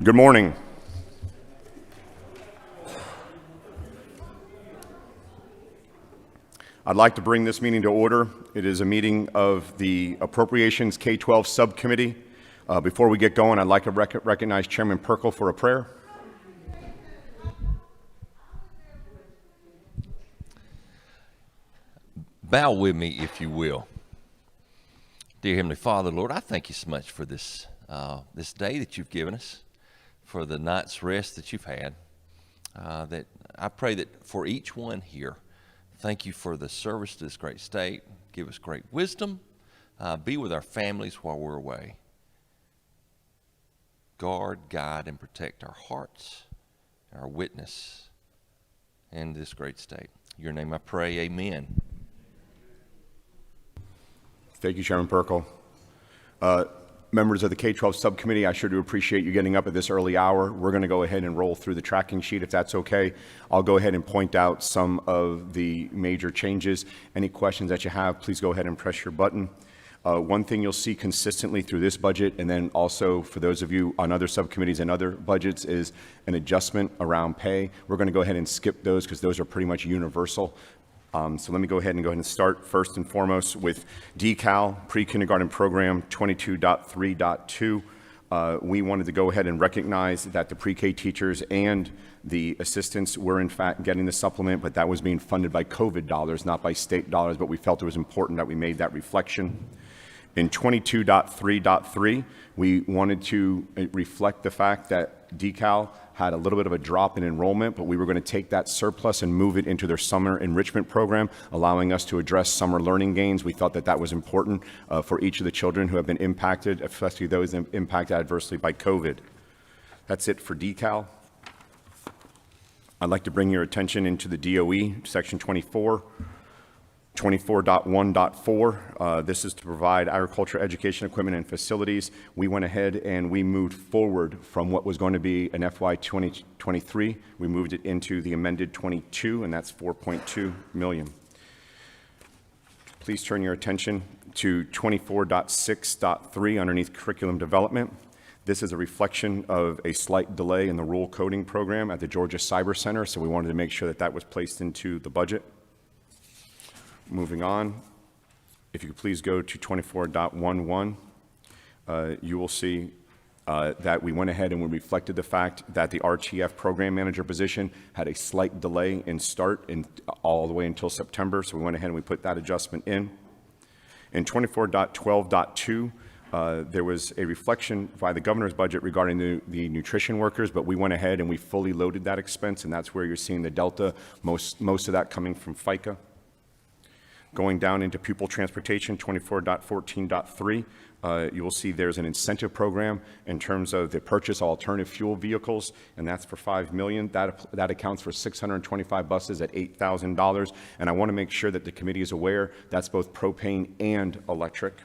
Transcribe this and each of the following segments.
Good morning. I'd like to bring this meeting to order. It is a meeting of the Appropriations K-12 Subcommittee. Before we get going, I'd like to recognize Chairman Perkle for a prayer. Bow with me, if you will. Dear Heavenly Father, Lord, I thank you so much for this day that you've given us, for the night's rest that you've had. That I pray that for each one here, thank you for the service to this great state. Give us great wisdom. Be with our families while we're away. Guard, guide, and protect our hearts, our witness, and this great state. In your name I pray, amen. Thank you, Chairman Perkle. Members of the K-12 Subcommittee, I sure do appreciate you getting up at this early hour. We're going to go ahead and roll through the tracking sheet if that's okay. I'll go ahead and point out some of the major changes. Any questions that you have, please go ahead and press your button. One thing you'll see consistently through this budget, and then also for those of you on other subcommittees and other budgets, is an adjustment around pay. We're going to go ahead and skip those because those are pretty much universal. So let me go ahead and start first and foremost with DECAL, Pre-Kindergarten Program 22.3.2. We wanted to go ahead and recognize that the pre-K teachers and the assistants were in fact getting the supplement, but that was being funded by COVID dollars, not by state dollars, but we felt it was important that we made that reflection. In 22.3.3, we wanted to reflect the fact that DECAL had a little bit of a drop in enrollment, but we were going to take that surplus and move it into their summer enrichment program, allowing us to address summer learning gains. We thought that that was important for each of the children who have been impacted, especially those impacted adversely by COVID. That's it for DECAL. I'd like to bring your attention into the DOE, Section 24. 24.1.4, this is to provide agriculture, education, equipment, and facilities. We went ahead and we moved forward from what was going to be an FY 2023. We moved it into the amended 22, and that's $4.2 million. Please turn your attention to 24.6.3 underneath curriculum development. This is a reflection of a slight delay in the rule coding program at the Georgia Cyber Center, so we wanted to make sure that that was placed into the budget. Moving on, if you could please go to 24.11, you will see that we went ahead and we reflected the fact that the RTF program manager position had a slight delay in start all the way until September, so we went ahead and we put that adjustment in. In 24.12.2, there was a reflection by the governor's budget regarding the nutrition workers, but we went ahead and we fully loaded that expense, and that's where you're seeing the delta, most of that coming from FICA. Going down into pupil transportation, 24.14.3, you will see there's an incentive program in terms of the purchase of alternative fuel vehicles, and that's for $5 million. That accounts for 625 buses at $8,000. And I want to make sure that the committee is aware that's both propane and electric.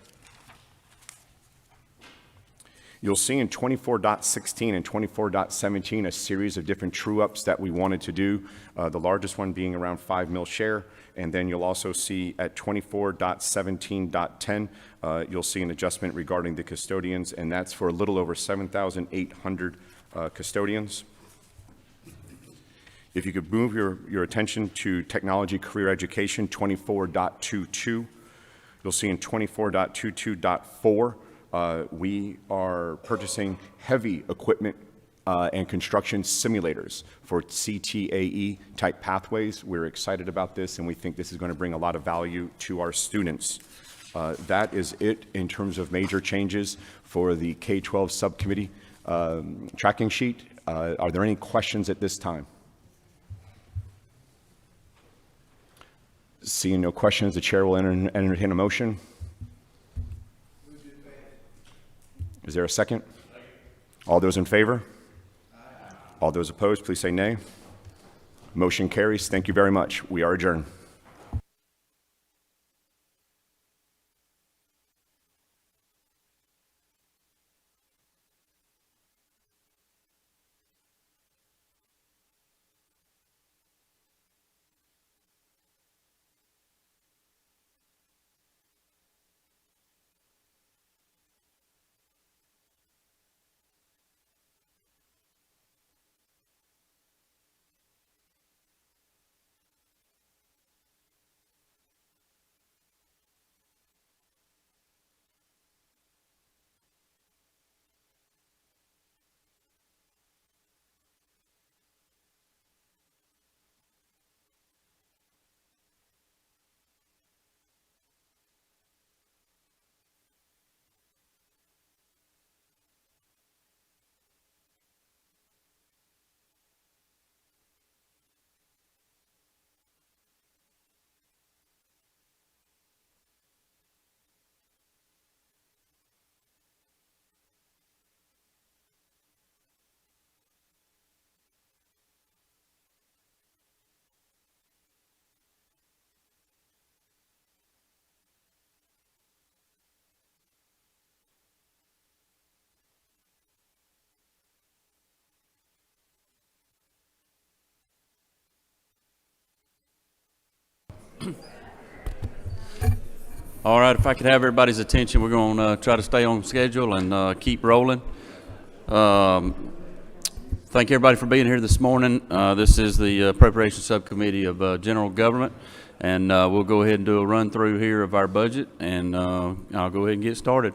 You'll see in 24.16 and 24.17 a series of different true-ups that we wanted to do, the largest one being around 5 mil share. And then you'll also see at 24.17.10, you'll see an adjustment regarding the custodians, and that's for a little over 7,800 custodians. If you could move your attention to technology career education, 24.22, you'll see in 24.22.4, we are purchasing heavy equipment and construction simulators for CTAE type pathways. We're excited about this, and we think this is going to bring a lot of value to our students. That is it in terms of major changes for the K-12 subcommittee tracking sheet. Are there any questions at this time? Seeing no questions, the chair will entertain a motion. Is there a second? All those in favor? All those opposed, please say nay. Motion carries. Thank you very much. We are adjourned. All right, if I could have everybody's attention, we're going to try to stay on schedule and keep rolling. Thank everybody for being here this morning. This is the Appropriation Subcommittee of General Government, and we'll go ahead and do a run through here of our budget, and I'll go ahead and get started.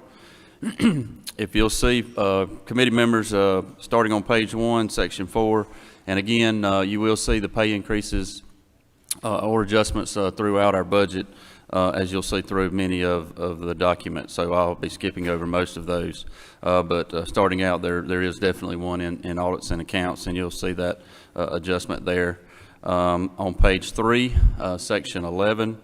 If you'll see, committee members, starting on page 1, section 4, and again, you will see the pay increases or adjustments throughout our budget, as you'll see through many of the documents. So I'll be skipping over most of those. But starting out, there is definitely one in Audits and Accounts, and you'll see that adjustment there. On page 3, section 11,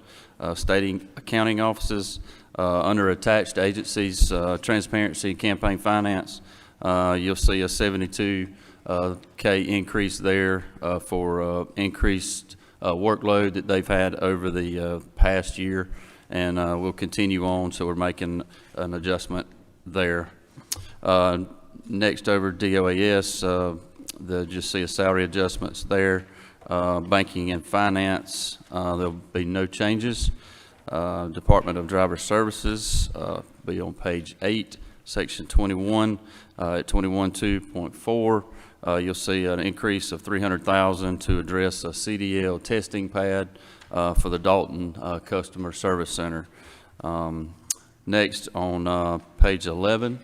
stating accounting offices, under attached agencies, transparency and campaign finance, you'll see a $72K increase there for increased workload that they've had over the past year, and we'll continue on, so we're making an adjustment there. Next over DOAS, just see a salary adjustments there. Banking and finance, there'll be no changes. Department of Driver Services, be on page 8, section 21, at 21.2.4. You'll see an increase of $300,000 to address a CDL testing pad for the Dalton Customer Service Center. Next on page 11,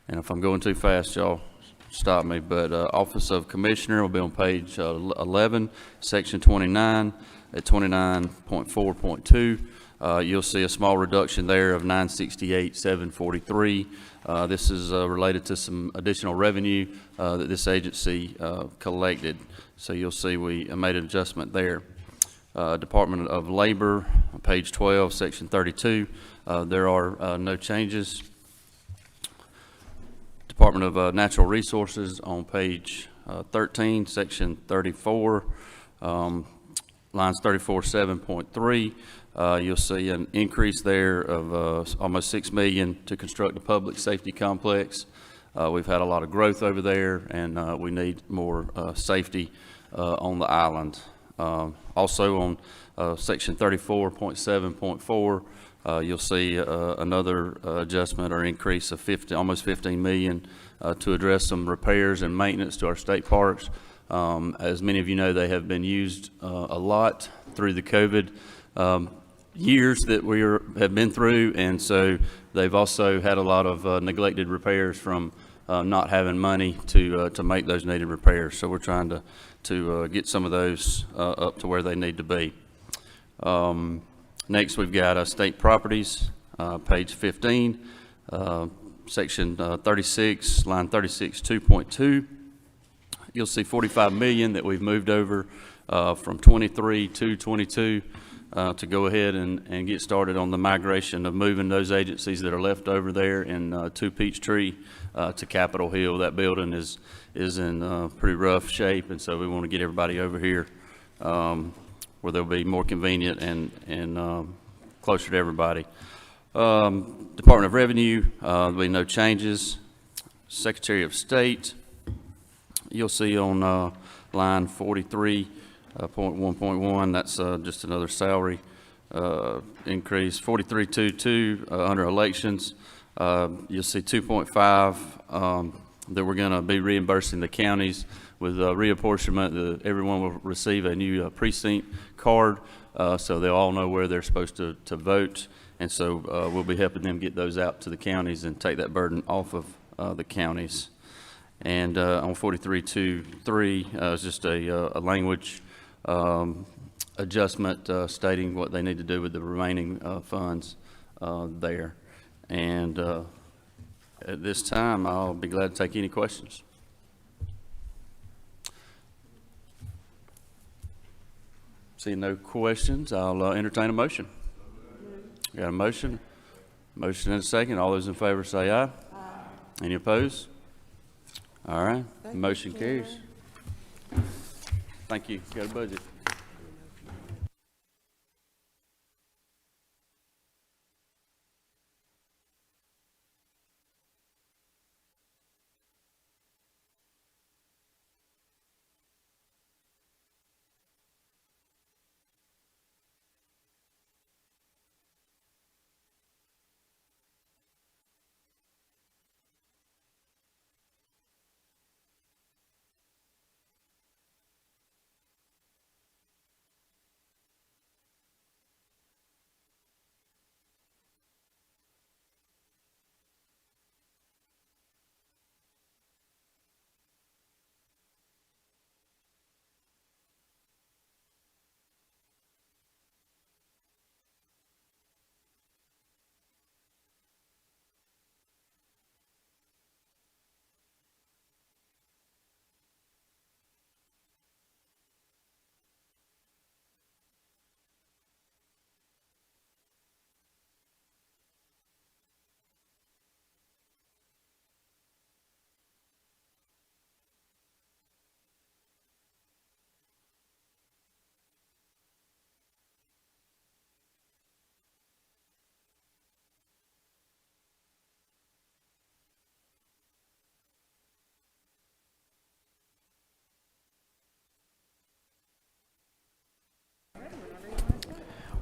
and if I'm going too fast, y'all stop me, but Office of Commissioner will be on page 11, section 29 at 29.4.2. You'll see a small reduction there of $968,743. This is related to some additional revenue that this agency collected. So you'll see we made an adjustment there. Department of Labor, page 12, section 32. There are no changes. Department of Natural Resources on page 13, section 34, lines 34.7.3. You'll see an increase there of almost $6 million to construct a public safety complex. We've had a lot of growth over there, and we need more safety on the island. Also on section 34.7.4, you'll see another adjustment or increase of almost $15 million to address some repairs and maintenance to our state parks. As many of you know, they have been used a lot through the COVID years that we have been through, and so they've also had a lot of neglected repairs from not having money to make those needed repairs. So we're trying to get some of those up to where they need to be. Next, we've got state properties, page 15, section 36, line 36.2.2. You'll see $45 million that we've moved over from 23 to 22 to go ahead and get started on the migration of moving those agencies that are left over there in to Peachtree to Capitol Hill. That building is in pretty rough shape, and so we want to get everybody over here where they'll be more convenient and closer to everybody. Department of Revenue, there'll be no changes. Secretary of State, you'll see on line 43.1.1, that's just another salary increase. 43.2.2 under elections, you'll see 2.5 that we're going to be reimbursing the counties with reapportionment. Everyone will receive a new precinct card, so they'll all know where they're supposed to vote, and so we'll be helping them get those out to the counties and take that burden off of the counties. And on 43.2.3 is just a language adjustment stating what they need to do with the remaining funds there. And at this time, I'll be glad to take any questions. Seeing no questions, I'll entertain a motion. Got a motion? Motion and a second. All those in favor say aye. Aye. Any opposed? All right. Motion carries. Thank you. Got a budget.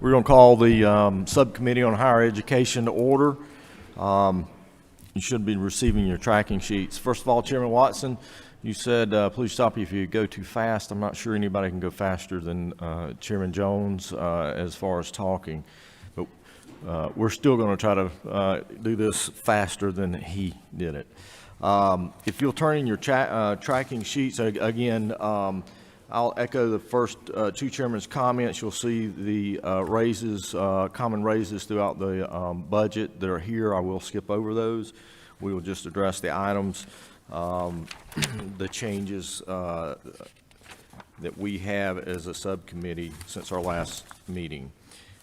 We're going to call the Subcommittee on Higher Education to order. You should be receiving your tracking sheets. First of all, Chairman Watson, you said, please stop if you go too fast. I'm not sure anybody can go faster than Chairman Jones as far as talking. But we're still going to try to do this faster than he did it. If you'll turn in your tracking sheets, again, I'll echo the first two chairmen's comments. You'll see the raises, common raises throughout the budget that are here. I will skip over those. We will just address the items, the changes that we have as a subcommittee since our last meeting.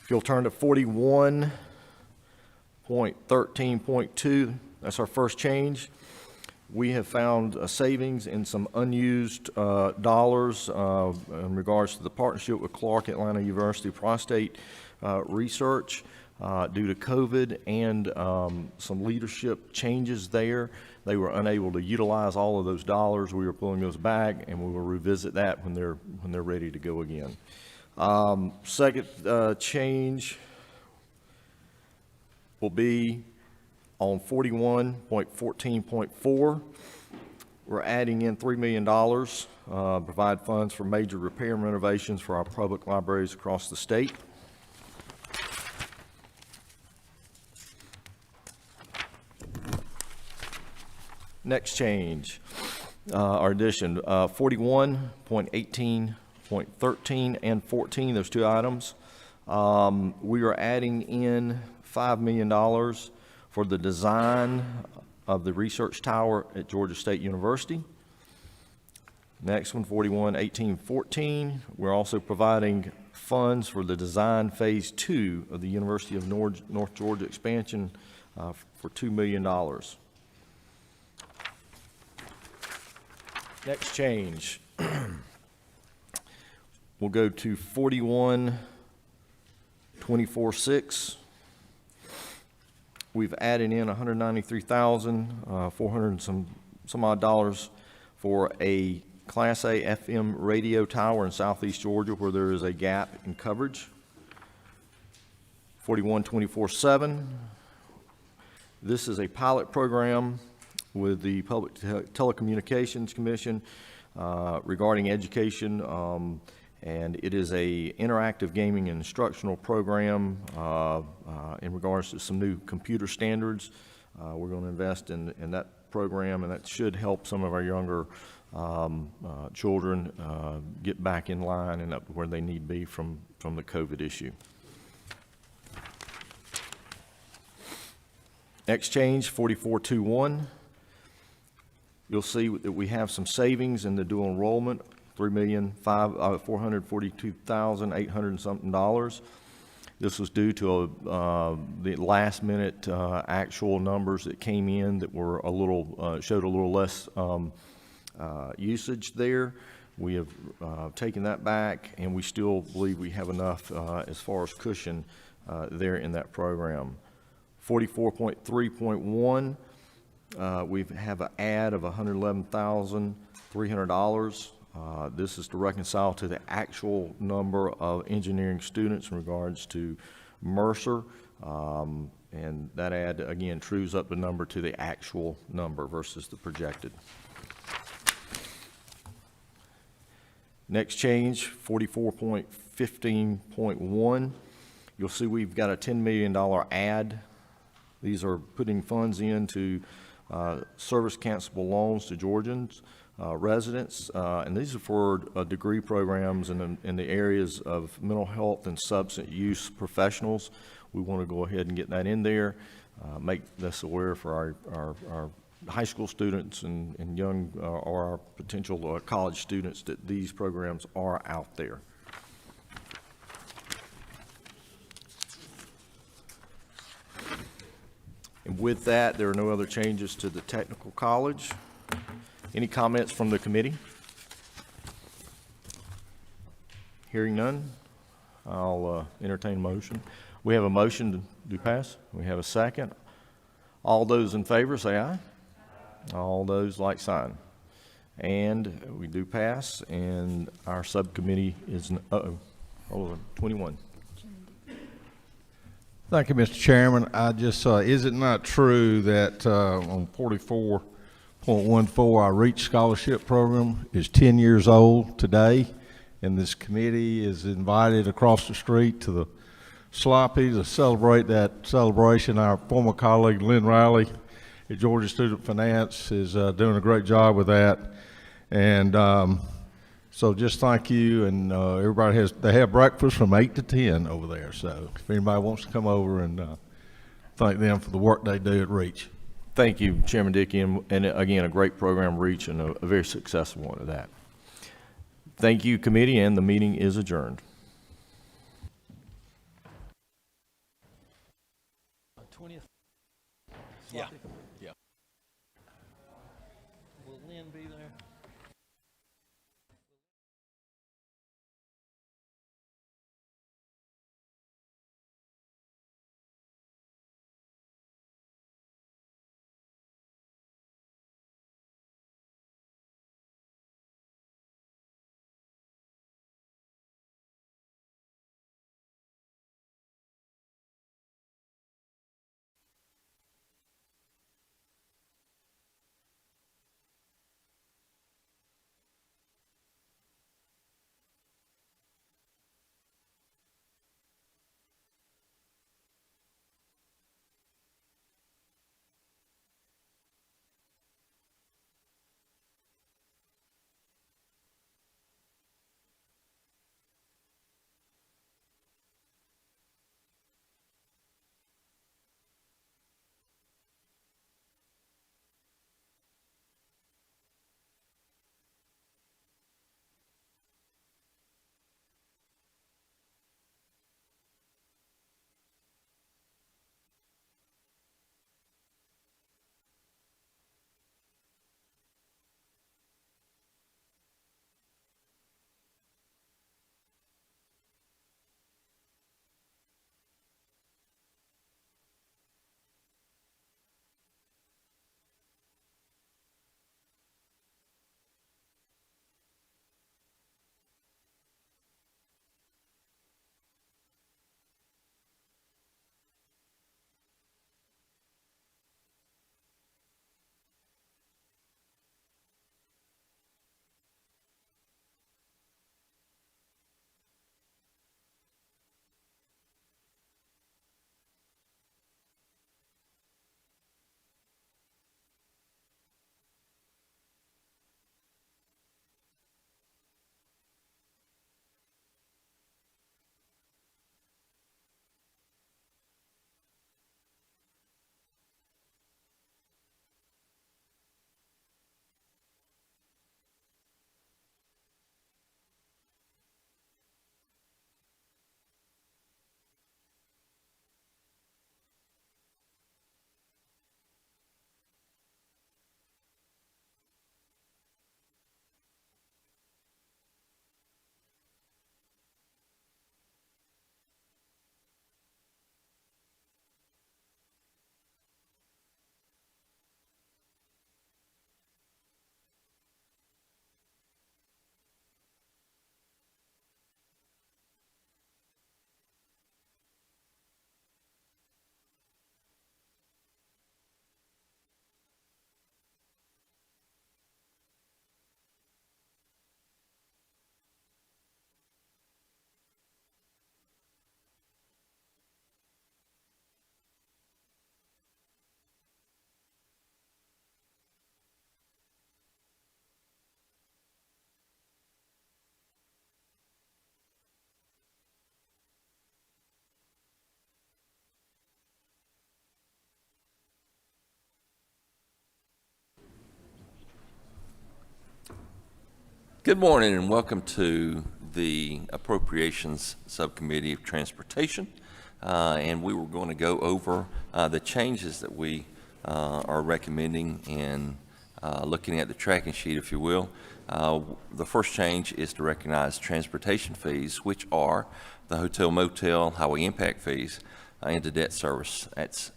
If you'll turn to 41.13.2, that's our first change. We have found a savings in some unused dollars in regards to the partnership with Clark Atlanta University Prostate Research due to COVID and some leadership changes there. They were unable to utilize all of those dollars. We were pulling those back, and we will revisit that when they're ready to go again. Second change will be on 41.14.4, we're adding in $3 million, provide funds for major repair and renovations for our public libraries across the state. Next change, our addition, 41.18.13 and 14, those two items. We are adding in $5 million for the design of the research tower at Georgia State University. Next one, 41.18.14, we're also providing funds for the design phase 2 of the University of North Georgia expansion for $2 million. Next change, we'll go to 41.24.6. We've added in $193,400 and some odd dollars for a Class A FM radio tower in Southeast Georgia where there is a gap in coverage. 41.24.7. This is a pilot program with the Public Telecommunications Commission regarding education, and it is a interactive gaming and instructional program in regards to some new computer standards. We're going to invest in that program, and that should help some of our younger children get back in line and up where they need to be from the COVID issue. Next change, 44.21. You'll see that we have some savings in the dual enrollment, $3,442,800 and something dollars. This was due to the last minute actual numbers that came in that were a little showed a little less usage there. We have taken that back, and we still believe we have enough as far as cushion there in that program. 44.3.1, we have an add of $111,300. This is to reconcile to the actual number of engineering students in regards to Mercer, and that add again trues up the number to the actual number versus the projected. Next change, 44.15.1. You'll see we've got a $10 million add. These are putting funds into service cancelable loans to Georgians. Residents, and these are for degree programs in the areas of mental health and substance use professionals. We want to go ahead and get that in there, make this aware for our high school students and young or our potential college students that these programs are out there. And with that, there are no other changes to the technical college. Any comments from the committee? Hearing none, I'll entertain a motion. We have a motion to pass. We have a second. All those in favor say aye. All those like sign. And we do pass, and our subcommittee is, hold on, 21. Thank you, Mr. Chairman. I just, is it not true that on 44.14, our REACH scholarship program is 10 years old today, and this committee is invited across the street to the Sloppy to celebrate that celebration. Our former colleague Lynn Riley at Georgia Student Finance is doing a great job with that, and so just thank you, and everybody they have breakfast from 8 to 10 over there. So if anybody wants to come over and thank them for the work they do at REACH. Thank you, Chairman Dickey, and again, a great program, REACH, and a very successful one at that. Thank you, committee, and the meeting is adjourned. 20th. Yeah. Yeah. Will Lynn be there? Good morning and welcome to the Appropriations Subcommittee of Transportation. And we were going to go over the changes that we are recommending in looking at the tracking sheet, if you will. The first change is to recognize transportation fees, which are the hotel, motel, highway impact fees, into debt service. That's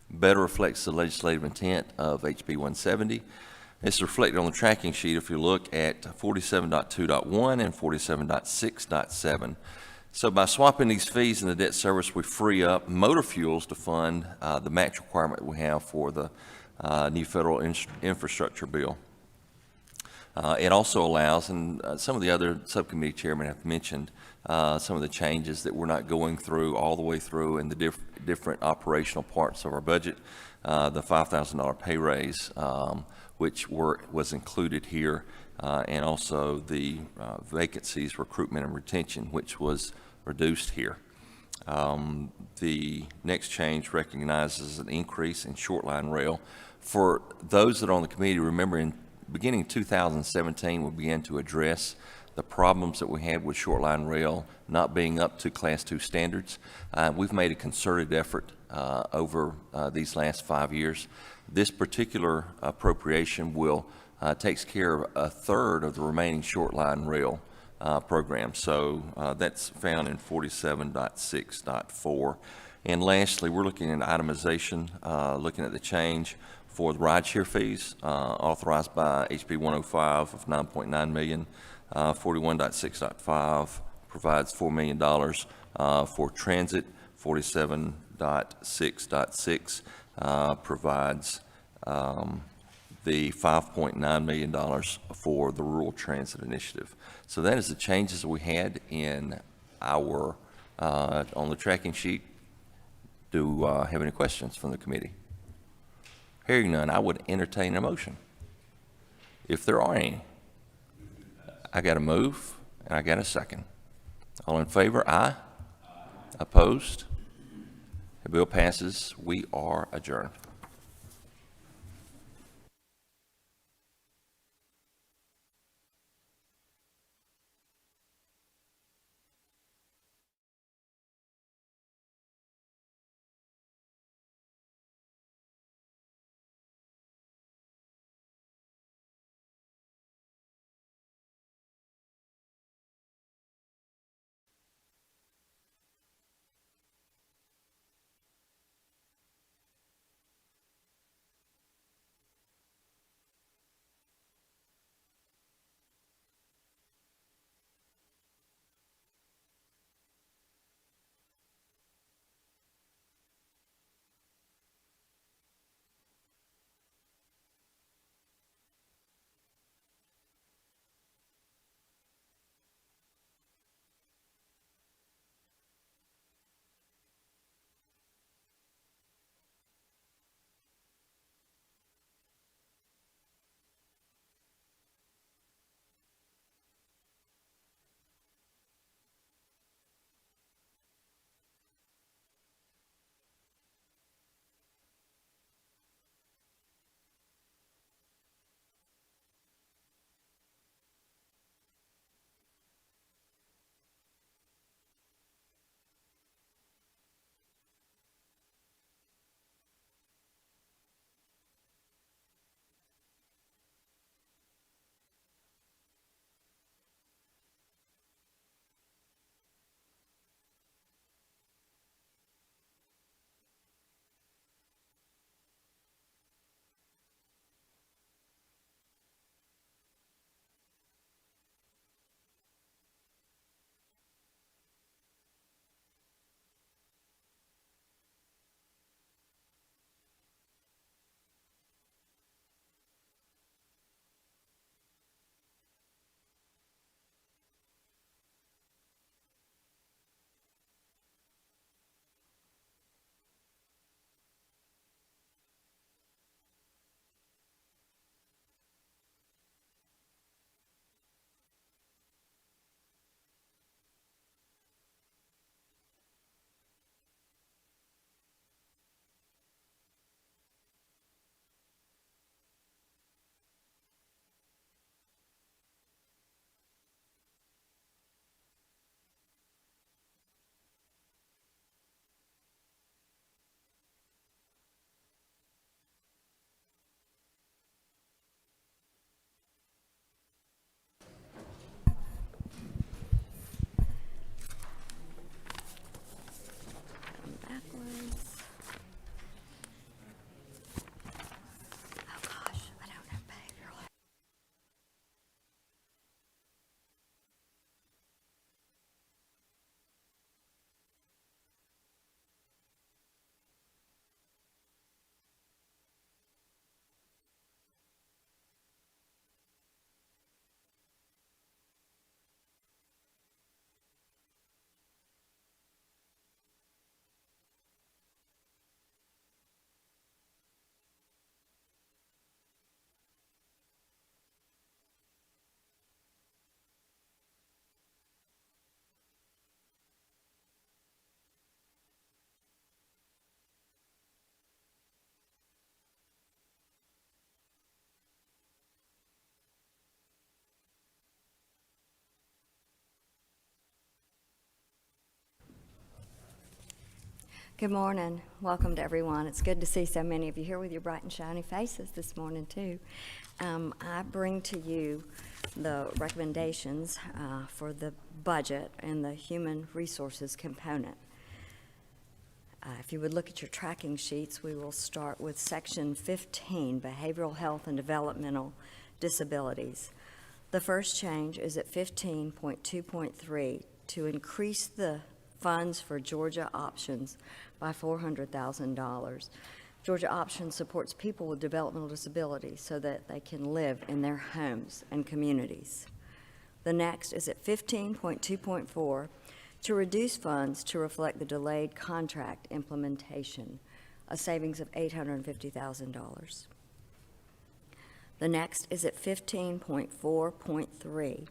better reflects the legislative intent of HB 170. It's reflected on the tracking sheet if you look at 47.2.1 and 47.6.7. So by swapping these fees in the debt service, we free up motor fuels to fund the max requirement we have for the new federal infrastructure bill. It also allows, and some of the other subcommittee chairmen have mentioned some of the changes that we're not going through all the way through in the different operational parts of our budget. The $5,000 pay raise, which was included here, and also the vacancies, recruitment, and retention, which was reduced here. The next change recognizes an increase in short line rail. For those that are on the committee, remember in beginning 2017, we began to address the problems that we had with short line rail not being up to Class 2 standards. We've made a concerted effort over these last 5 years. This particular appropriation will takes care of a third of the remaining short line rail program. So that's found in 47.6.4. And lastly, we're looking at itemization, looking at the change for the rideshare fees authorized by HB 105 of $9.9 million. 41.6.5 provides $4 million for transit. 47.6.6 provides the $5.9 million for the Rural Transit Initiative. So that is the changes we had in our on the tracking sheet. Do have any questions from the committee? Hearing none, I would entertain a motion, if there are any. I got a move, and I got a second. All in favor, aye. Opposed? The bill passes. We are adjourned. Good morning. Welcome to everyone. It's good to see so many of you here with your bright and shiny faces this morning, too. I bring to you the recommendations for the budget and the human resources component. If you would look at your tracking sheets, we will start with Section 15, Behavioral Health and Developmental Disabilities. The first change is at 15.2.3 to increase the funds for Georgia Options by $400,000. Georgia Options supports people with developmental disabilities so that they can live in their homes and communities. The next is at 15.2.4 to reduce funds to reflect the delayed contract implementation, a savings of $850,000. The next is at 15.4.3.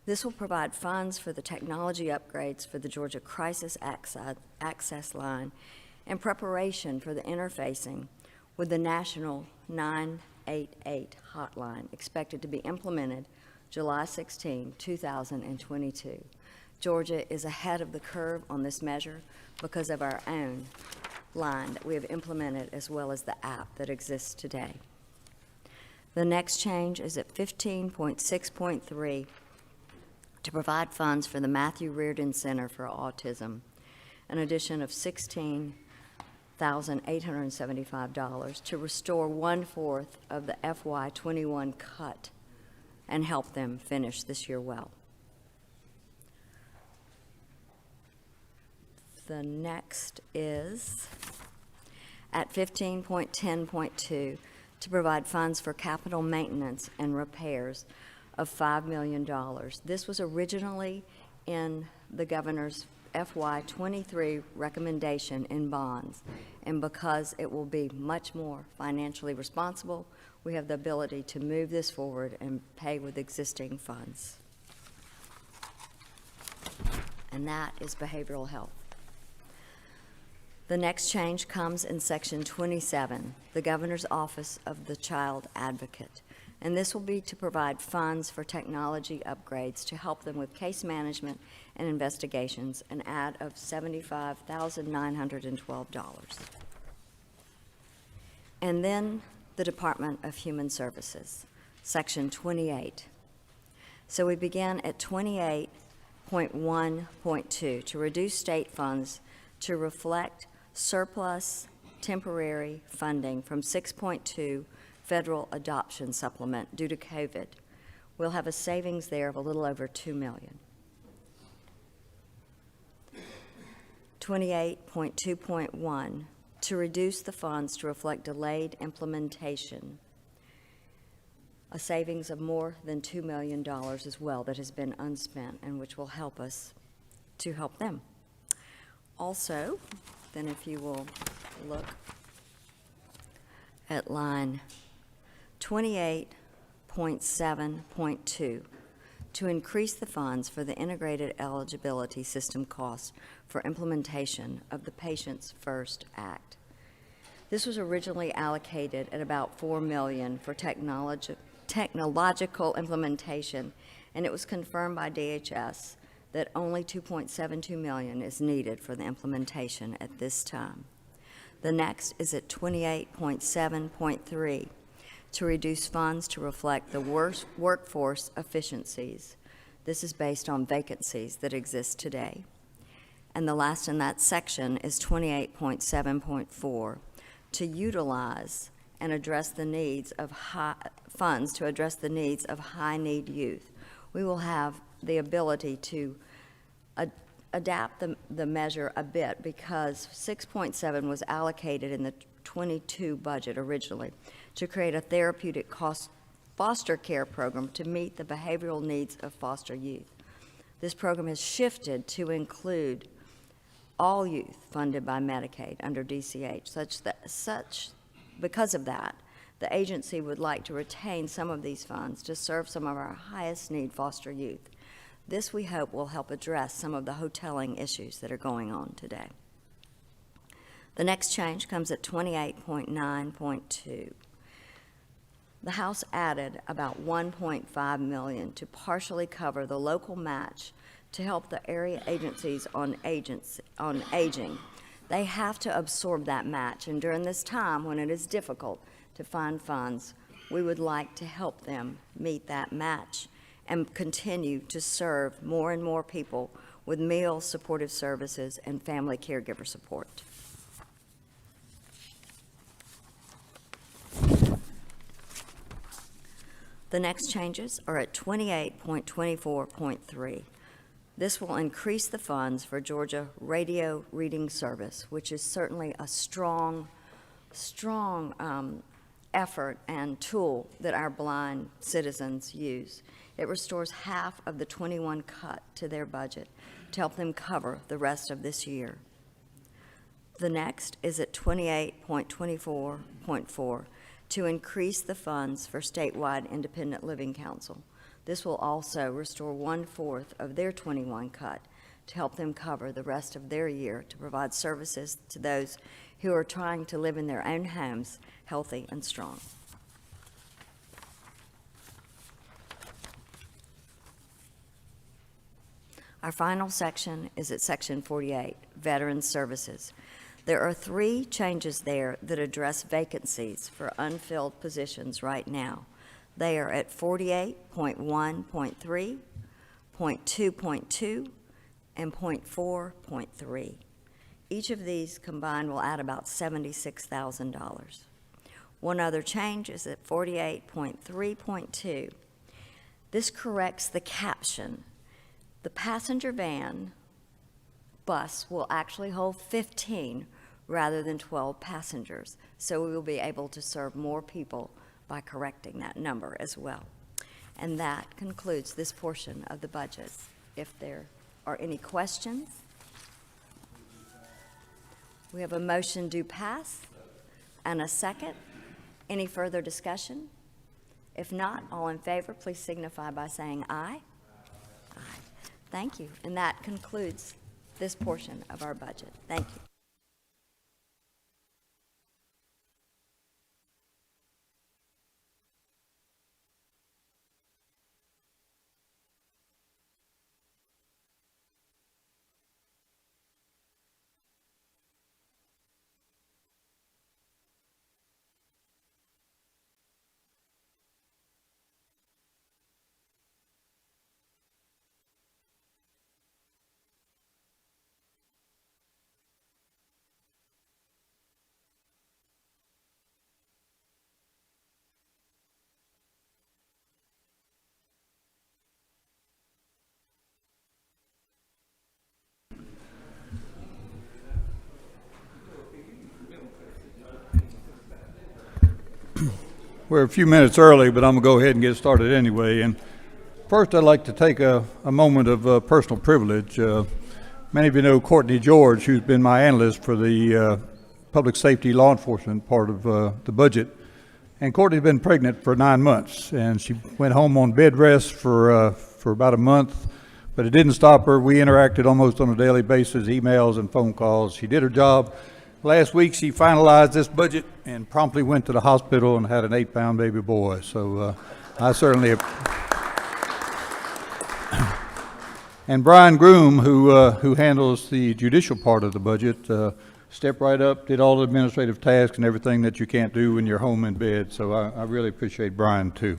This will provide funds for the technology upgrades for the Georgia Crisis Access Line in preparation for the interfacing with the National 988 hotline, expected to be implemented July 16, 2022. Georgia is ahead of the curve on this measure because of our own line that we have implemented, as well as the app that exists today. The next change is at 15.6.3 to provide funds for the Matthew Reardon Center for Autism, an addition of $16,875 to restore 1/4 of the FY21 cut and help them finish this year well. The next is at 15.10.2 to provide funds for capital maintenance and repairs of $5 million. This was originally in the governor's FY23 recommendation in bonds, and because it will be much more financially responsible, we have the ability to move this forward and pay with existing funds. And that is behavioral health. The next change comes in Section 27, the Governor's Office of the Child Advocate, and this will be to provide funds for technology upgrades to help them with case management and investigations, an add of $75,912. And then the Department of Human Services, Section 28. So we begin at 28.1.2 to reduce state funds to reflect surplus temporary funding from 6.2 federal adoption supplement due to COVID. We'll have a savings there of a little over $2 million. 28.2.1 to reduce the funds to reflect delayed implementation, a savings of more than $2 million as well that has been unspent and which will help us to help them. Also, then if you will look at line 28.7.2, to increase the funds for the integrated eligibility system costs for implementation of the Patients First Act. This was originally allocated at about $4 million for technological implementation, and it was confirmed by DHS that only $2.72 million is needed for the implementation at this time. The next is at 28.7.3 to reduce funds to reflect the workforce efficiencies. This is based on vacancies that exist today. And the last in that section is 28.7.4 to utilize and address the needs of funds to address the needs of high-need youth. We will have the ability to adapt the measure a bit because 6.7 was allocated in the 22 budget originally to create a therapeutic foster care program to meet the behavioral needs of foster youth. This program has shifted to include all youth funded by Medicaid under DCH, because of that, the agency would like to retain some of these funds to serve some of our highest need foster youth. This, we hope, will help address some of the hoteling issues that are going on today. The next change comes at 28.9.2. The House added about $1.5 million to partially cover the local match to help the area agencies on aging They have to absorb that match, and during this time when it is difficult to find funds, we would like to help them meet that match and continue to serve more and more people with meal supportive services and family caregiver support. The next changes are at 28.24.3. This will increase the funds for Georgia Radio Reading Service, which is certainly a strong effort and tool that our blind citizens use. It restores half of the 21 cut to their budget to help them cover the rest of this year. The next is at 28.24.4 to increase the funds for statewide independent living council. This will also restore 1/4 of their 21 cut to help them cover the rest of their year to provide services to those who are trying to live in their own homes, healthy and strong. Our final section is at section 48, Veterans Services. There are 3 changes there that address vacancies for unfilled positions right now. They are at 48.1.3, 0.2.2, and 0.4.3. Each of these combined will add about $76,000. One other change is at 48.3.2. This corrects the caption. The passenger van bus will actually hold 15 rather than 12 passengers, so we will be able to serve more people by correcting that number as well. And that concludes this portion of the budget. If there are any questions, we have a motion to pass and a second. Any further discussion? If not, all in favor, please signify by saying aye. Aye. Thank you. And that concludes this portion of our budget. Thank you. We're a few minutes early, but I'm going to go ahead and get started anyway. And first, I'd like to take a moment of personal privilege. Many of you know Courtney George, who's been my analyst for the public safety law enforcement part of the budget. And Courtney's been pregnant for 9 months, and she went home on bed rest for about a month, but it didn't stop her. We interacted almost on a daily basis, emails and phone calls. She did her job. Last week, she finalized this budget and promptly went to the hospital and had an 8-pound baby boy. So I certainly... And Brian Groom, who handles the judicial part of the budget, stepped right up, did all the administrative tasks and everything that you can't do when you're home in bed. So I really appreciate Brian, too.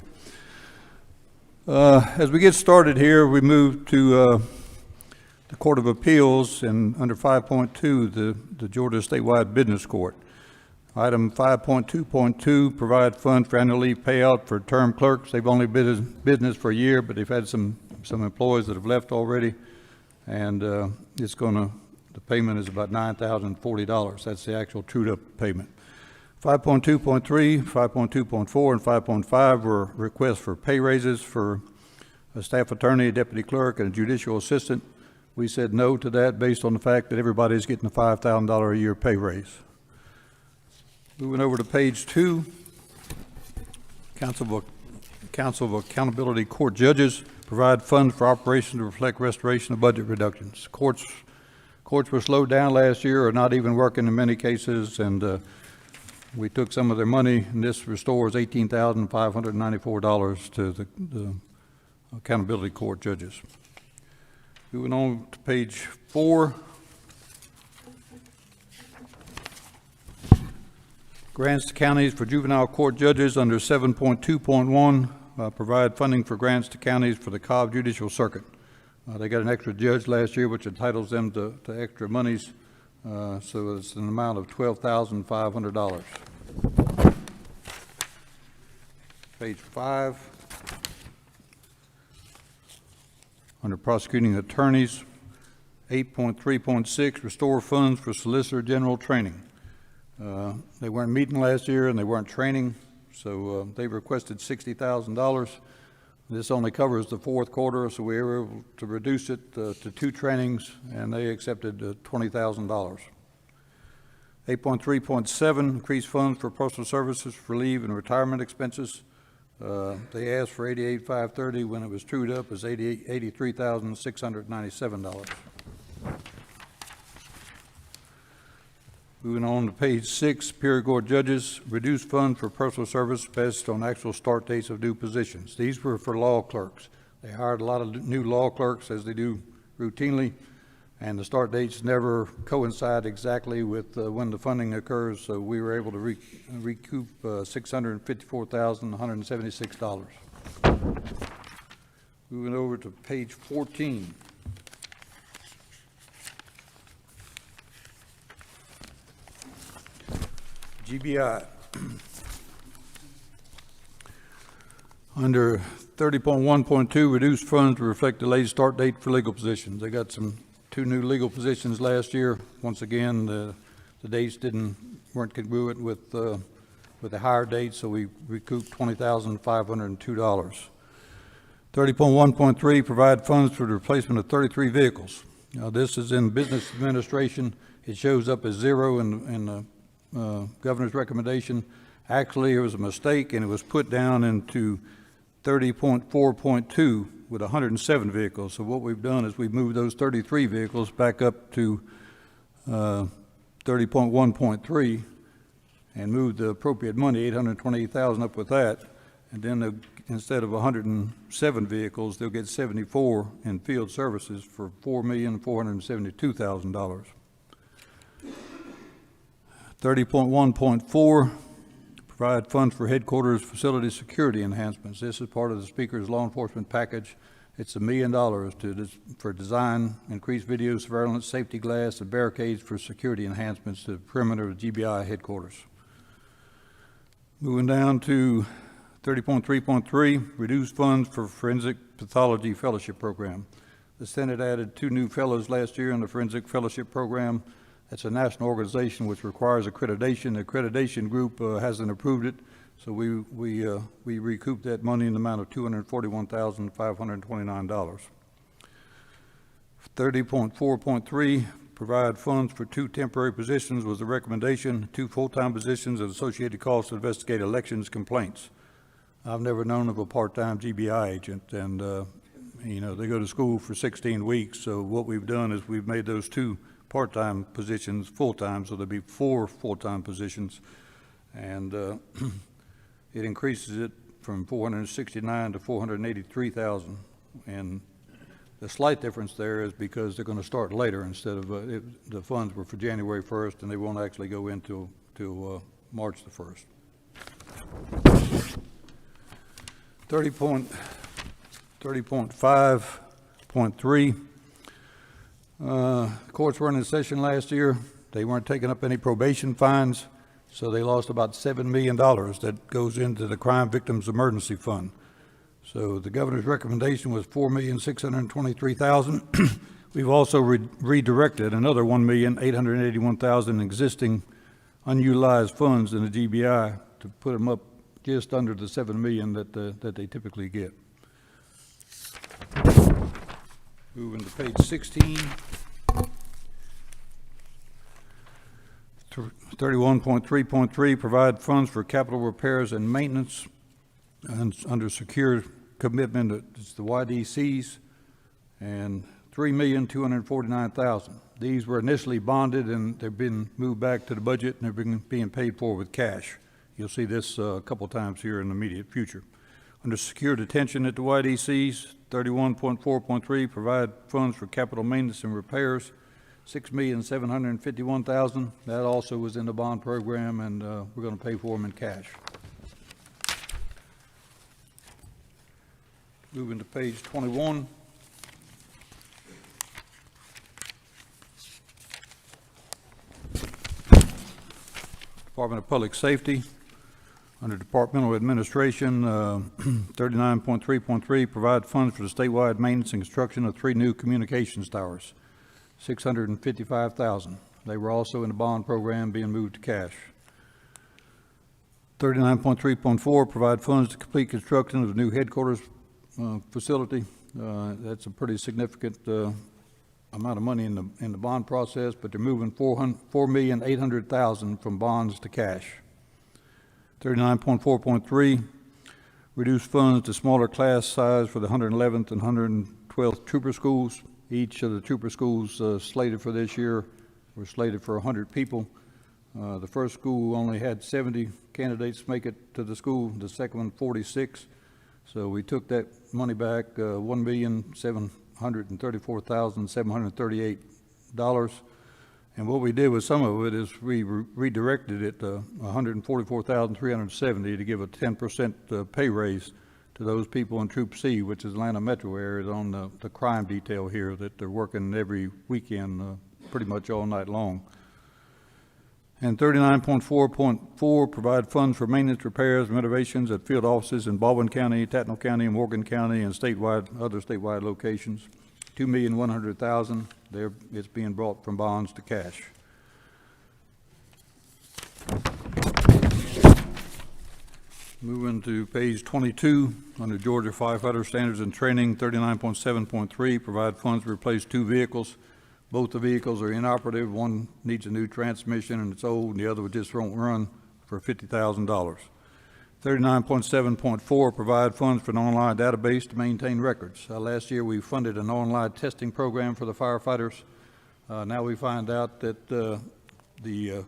As we get started here, we move to the Court of Appeals, and under 5.2, the Georgia Statewide Business Court. Item 5.2.2, provide funds for annual leave payout for term clerks. They've only been in business for a year, but they've had some employees that have left already, and the payment is about $9,040. That's the actual trued-up payment. 5.2.3, 5.2.4, and 5.5 were requests for pay raises for a staff attorney, a deputy clerk, and a judicial assistant. We said no to that based on the fact that everybody's getting a $5,000 a year pay raise. Moving over to page 2, Council of Accountability Court Judges provide funds for operations to reflect restoration of budget reductions. Courts were slowed down last year or not even working in many cases, and we took some of their money, and this restores $18,594 to the Accountability Court Judges. Moving on to page 4. Grants to counties for juvenile court judges under 7.2.1, provide funding for grants to counties for the Cobb Judicial Circuit. They got an extra judge last year, which entitles them to extra monies, so it's an amount of $12,500. Page 5. Under prosecuting attorneys, 8.3.6, restore funds for Solicitor General training. They weren't meeting last year and they weren't training, so they requested $60,000. This only covers the fourth quarter, so we were able to reduce it to 2 trainings, and they accepted $20,000. 8.3.7, increase funds for postal services for leave and retirement expenses. They asked for $88,530 when it was trued up as $83,697. Moving on to page 6, Superior Court judges, reduce funds for personal service based on actual start dates of new positions. These were for law clerks. They hired a lot of new law clerks, as they do routinely, and the start dates never coincide exactly with when the funding occurs, so we were able to recoup $654,176. Moving over to page 14. GBI. Under 30.1.2, reduce funds to reflect delayed start date for legal positions. They got 2 new legal positions last year. Once again, the dates weren't congruent with the higher date, so we recouped $20,502. 30.1.3, provide funds for the replacement of 33 vehicles. Now, this is in business administration. It shows up as 0 in the governor's recommendation. Actually, it was a mistake, and it was put down into 30.4.2 with 107 vehicles. So what we've done is we've moved those 33 vehicles back up to 30.1.3 and moved the appropriate money, $828,000, up with that. And then instead of 107 vehicles, they'll get 74 in field services for $4,472,000. 30.1.4, provide funds for headquarters facility security enhancements. This is part of the Speaker's law enforcement package. It's $1 million for design, increased video surveillance, safety glass, and barricades for security enhancements to the perimeter of GBI headquarters. Moving down to 30.3.3, reduce funds for forensic pathology fellowship program. The Senate added 2 new fellows last year in the forensic fellowship program. It's a national organization which requires accreditation. The accreditation group hasn't approved it, so we recouped that money in the amount of $241,529. 30.4.3, provide funds for 2 temporary positions was the recommendation, 2 full-time positions and associated costs to investigate elections complaints. I've never known of a part-time GBI agent, and they go to school for 16 weeks, so what we've done is we've made those 2 part-time positions full-time, so there'll be 4 full-time positions, and it increases it from $469,000 to $483,000, and the slight difference there is because they're going to start later instead of the funds were for January 1st, and they won't actually go into March the 1st. 30.5.3. Courts weren't in session last year. They weren't taking up any probation fines, so they lost about $7 million that goes into the Crime Victims Emergency Fund. So the governor's recommendation was $4,623,000. We've also redirected another $1,881,000 existing unutilized funds in the GBI to put them up just under the $7 million that they typically get. Moving to page 16. 31.3.3, provide funds for capital repairs and maintenance, and under secure commitment, it's the YDCs, and $3,249,000. These were initially bonded, and they've been moved back to the budget, and they're being paid for with cash. You'll see this a couple times here in the immediate future. Under secure detention at the YDCs, 31.4.3, provide funds for capital maintenance and repairs, $6,751,000. That also was in the bond program, and we're going to pay for them in cash. Moving to page 21. Department of Public Safety. Under Departmental Administration, 39.3.3, provide funds for the statewide maintenance and construction of 3 new communications towers, $655,000. They were also in the bond program being moved to cash. 39.3.4, provide funds to complete construction of the new headquarters facility. That's a pretty significant amount of money in the bond process, but they're moving $4,800,000 from bonds to cash. 39.4.3, reduce funds to smaller class size for the 111th and 112th trooper schools. Each of the trooper schools slated for this year were slated for 100 people. The first school only had 70 candidates make it to the school, the second one 46. So we took that money back, $1,734,738. And what we did with some of it is we redirected it to $144,370 to give a 10% pay raise to those people in Troop C, which is Atlanta metro area, on the crime detail here, that they're working every weekend pretty much all night long. And 39.4.4, provide funds for maintenance, repairs, and renovations at field offices in Baldwin County, Tattnall County, Morgan County, and other statewide locations. $2,100,000. There, it's being brought from bonds to cash. Moving to page 22, under Georgia Firefighter Standards and Training, 39.7.3, provide funds to replace 2 vehicles. Both the vehicles are inoperative. One needs a new transmission and it's old, and the other just won't run, for $50,000. 39.7.4, provide funds for an online database to maintain records. Last year we funded an online testing program for the firefighters. Now we find out that the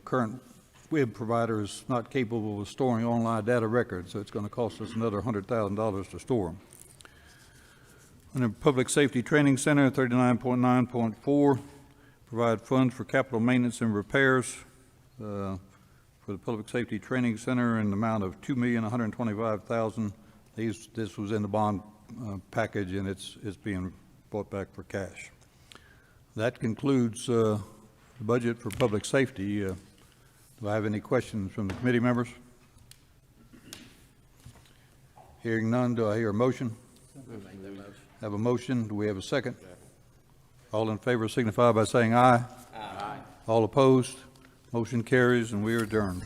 current web provider is not capable of storing online data records, so it's going to cost us another $100,000 to store them. Under Public Safety Training Center, 39.9.4, provide funds for capital maintenance and repairs for the Public Safety Training Center in the amount of $2,125,000. This was in the bond package, and it's being brought back for cash. That concludes the budget for public safety. Do I have any questions from the committee members? Hearing none, do I hear a motion? Have a motion. Do we have a second? All in favor signify by saying aye. Aye. All opposed? Motion carries, and we are adjourned.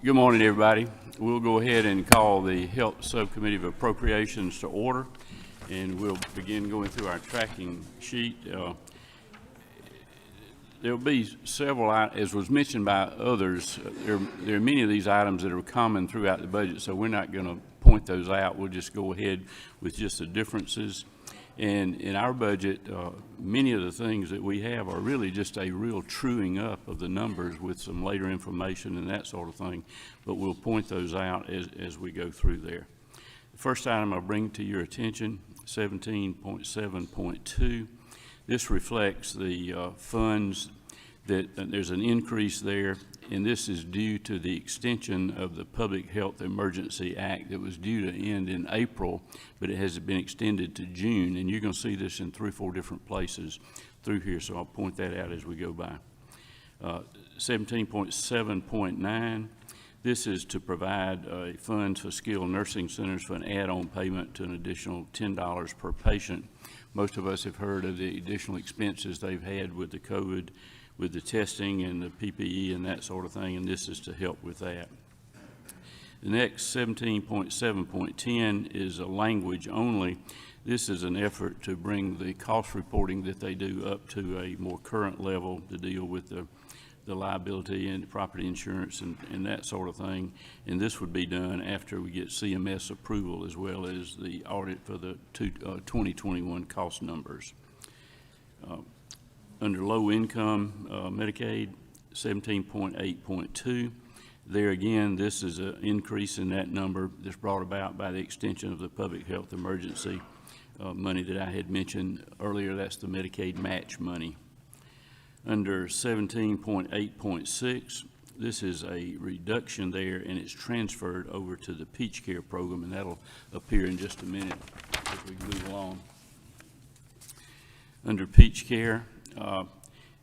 Good morning, everybody. We'll go ahead and call the Health Subcommittee of Appropriations to order, and we'll begin going through our tracking sheet. There'll be several, as was mentioned by others, there are many of these items that are common throughout the budget, so we're not going to point those out. We'll just go ahead with just the differences. And in our budget, many of the things that we have are really just a real truing up of the numbers with some later information and that sort of thing, but we'll point those out as we go through there. The first item I'll bring to your attention, 17.7.2. This reflects the funds that there's an increase there, and this is due to the extension of the Public Health Emergency Act that was due to end in April, but it has been extended to June, and you're going to see this in 3 or 4 different places through here, so I'll point that out as we go by. 17.7.9, this is to provide funds for skilled nursing centers for an add-on payment to an additional $10 per patient. Most of us have heard of the additional expenses they've had with the COVID, with the testing and the PPE and that sort of thing, and this is to help with that. The next 17.7.10 is a language only. This is an effort to bring the cost reporting that they do up to a more current level to deal with the liability and property insurance and that sort of thing. And this would be done after we get CMS approval as well as the audit for the 2021 cost numbers. Under low income Medicaid, 17.8.2. There again, this is an increase in that number that's brought about by the extension of the public health emergency money that I had mentioned earlier. That's the Medicaid match money. Under 17.8.6, this is a reduction there, and it's transferred over to the Peach Care program, and that'll appear in just a minute as we move along. Under Peach Care,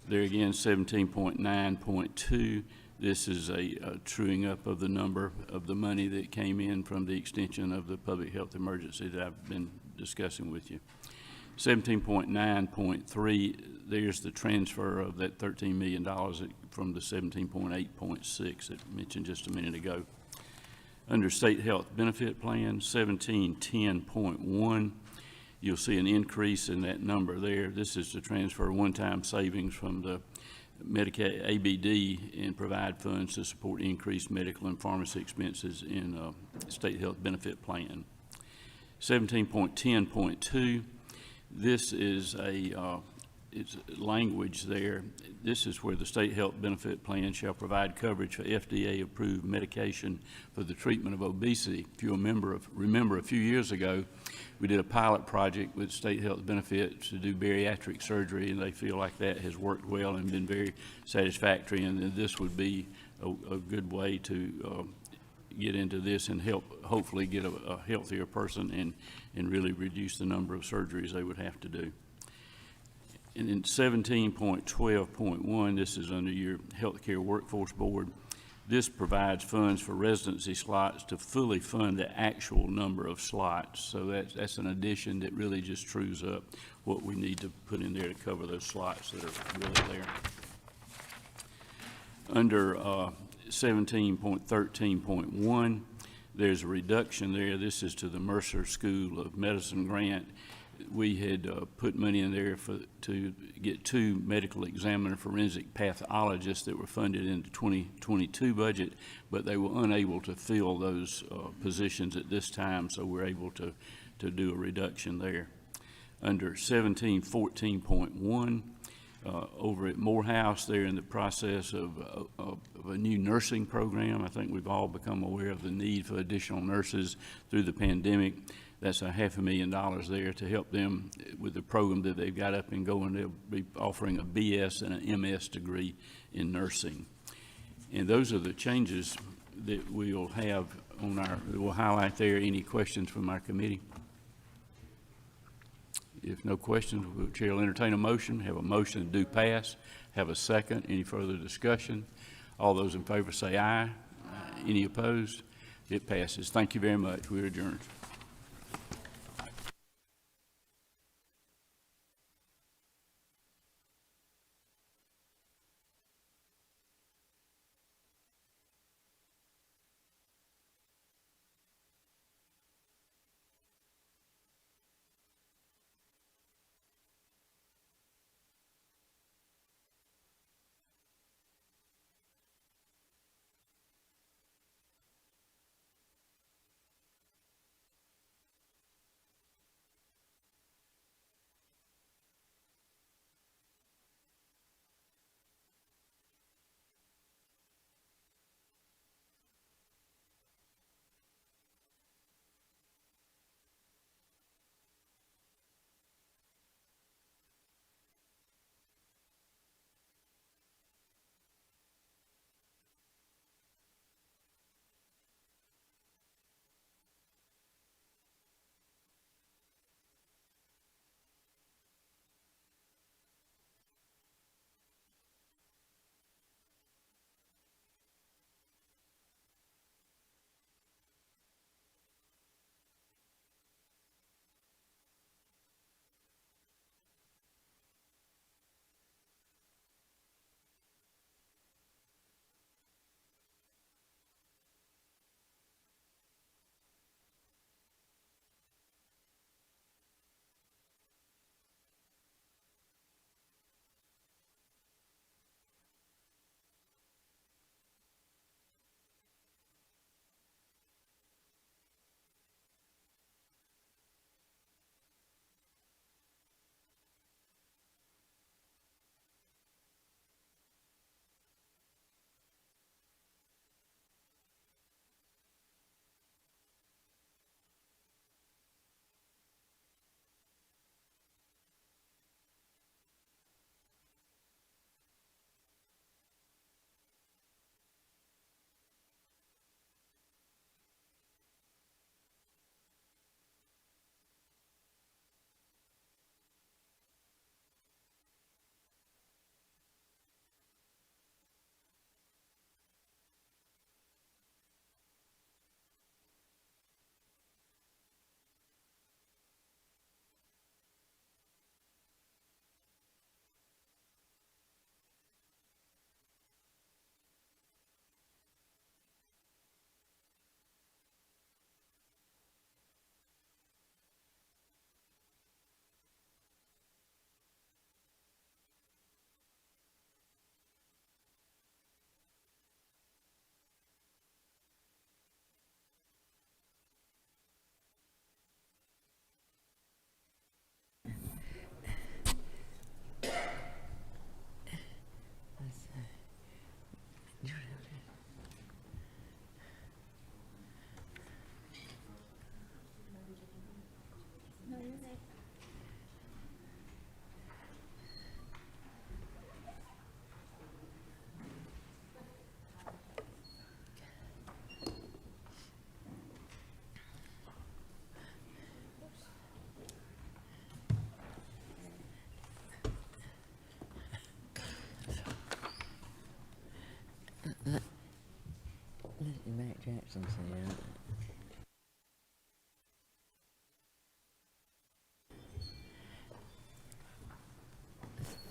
there again, 17.9.2. This is a truing up of the number of the money that came in from the extension of the public health emergency that I've been discussing with you. 17.9.3, there's the transfer of that $13 million from the 17.8.6 that I mentioned just a minute ago. Under State Health Benefit Plan, 1710.1, you'll see an increase in that number there. This is to transfer one-time savings from the Medicaid ABD and provide funds to support increased medical and pharmacy expenses in State Health Benefit Plan. 17.10.2, this is it's language there. This is where the State Health Benefit Plan shall provide coverage for FDA-approved medication for the treatment of obesity. If you remember a few years ago, we did a pilot project with State Health Benefits to do bariatric surgery, and they feel like that has worked well and been very satisfactory, and this would be a good way to get into this and help hopefully get a healthier person and really reduce the number of surgeries they would have to do. And in 17.12.1, this is under your Healthcare Workforce Board. This provides funds for residency slots to fully fund the actual number of slots. So that's an addition that really just trues up what we need to put in there to cover those slots that are really there. Under 17.13.1, there's a reduction there. This is to the Mercer School of Medicine grant. We had put money in there to get 2 medical examiner forensic pathologists that were funded in the 2022 budget, but they were unable to fill those positions at this time, so we're able to do a reduction there. Under 17.14.1, over at Morehouse, they're in the process of a new nursing program. I think we've all become aware of the need for additional nurses through the pandemic. That's $500,000 there to help them with the program that they've got up and going. They'll be offering a BS and an MS degree in nursing. And those are the changes that we'll have on we'll highlight there. Any questions from our committee? If no questions, the chair will entertain a motion. Have a motion to do pass. Have a second. Any further discussion? All those in favor say aye. Any opposed? It passes. Thank you very much. We are adjourned. Thompson's here.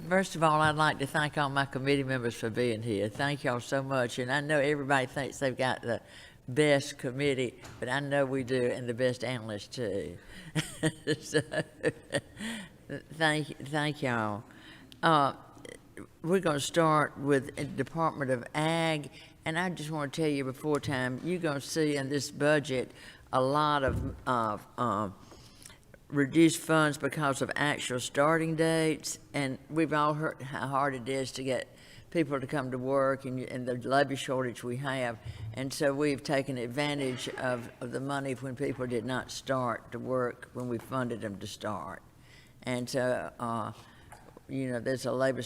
First of all, I'd like to thank all my committee members for being here. Thank y'all so much. And I know everybody thinks they've got the best committee, but I know we do, and the best analysts too. So, thank y'all. We're going to start with the Department of Ag, and I just want to tell you before time, you're going to see in this budget a lot of reduced funds because of actual starting dates, and we've all heard how hard it is to get people to come to work and the labor shortage we have, and so we've taken advantage of the money when people did not start to work when we funded them to start. And so, you know, there's a labor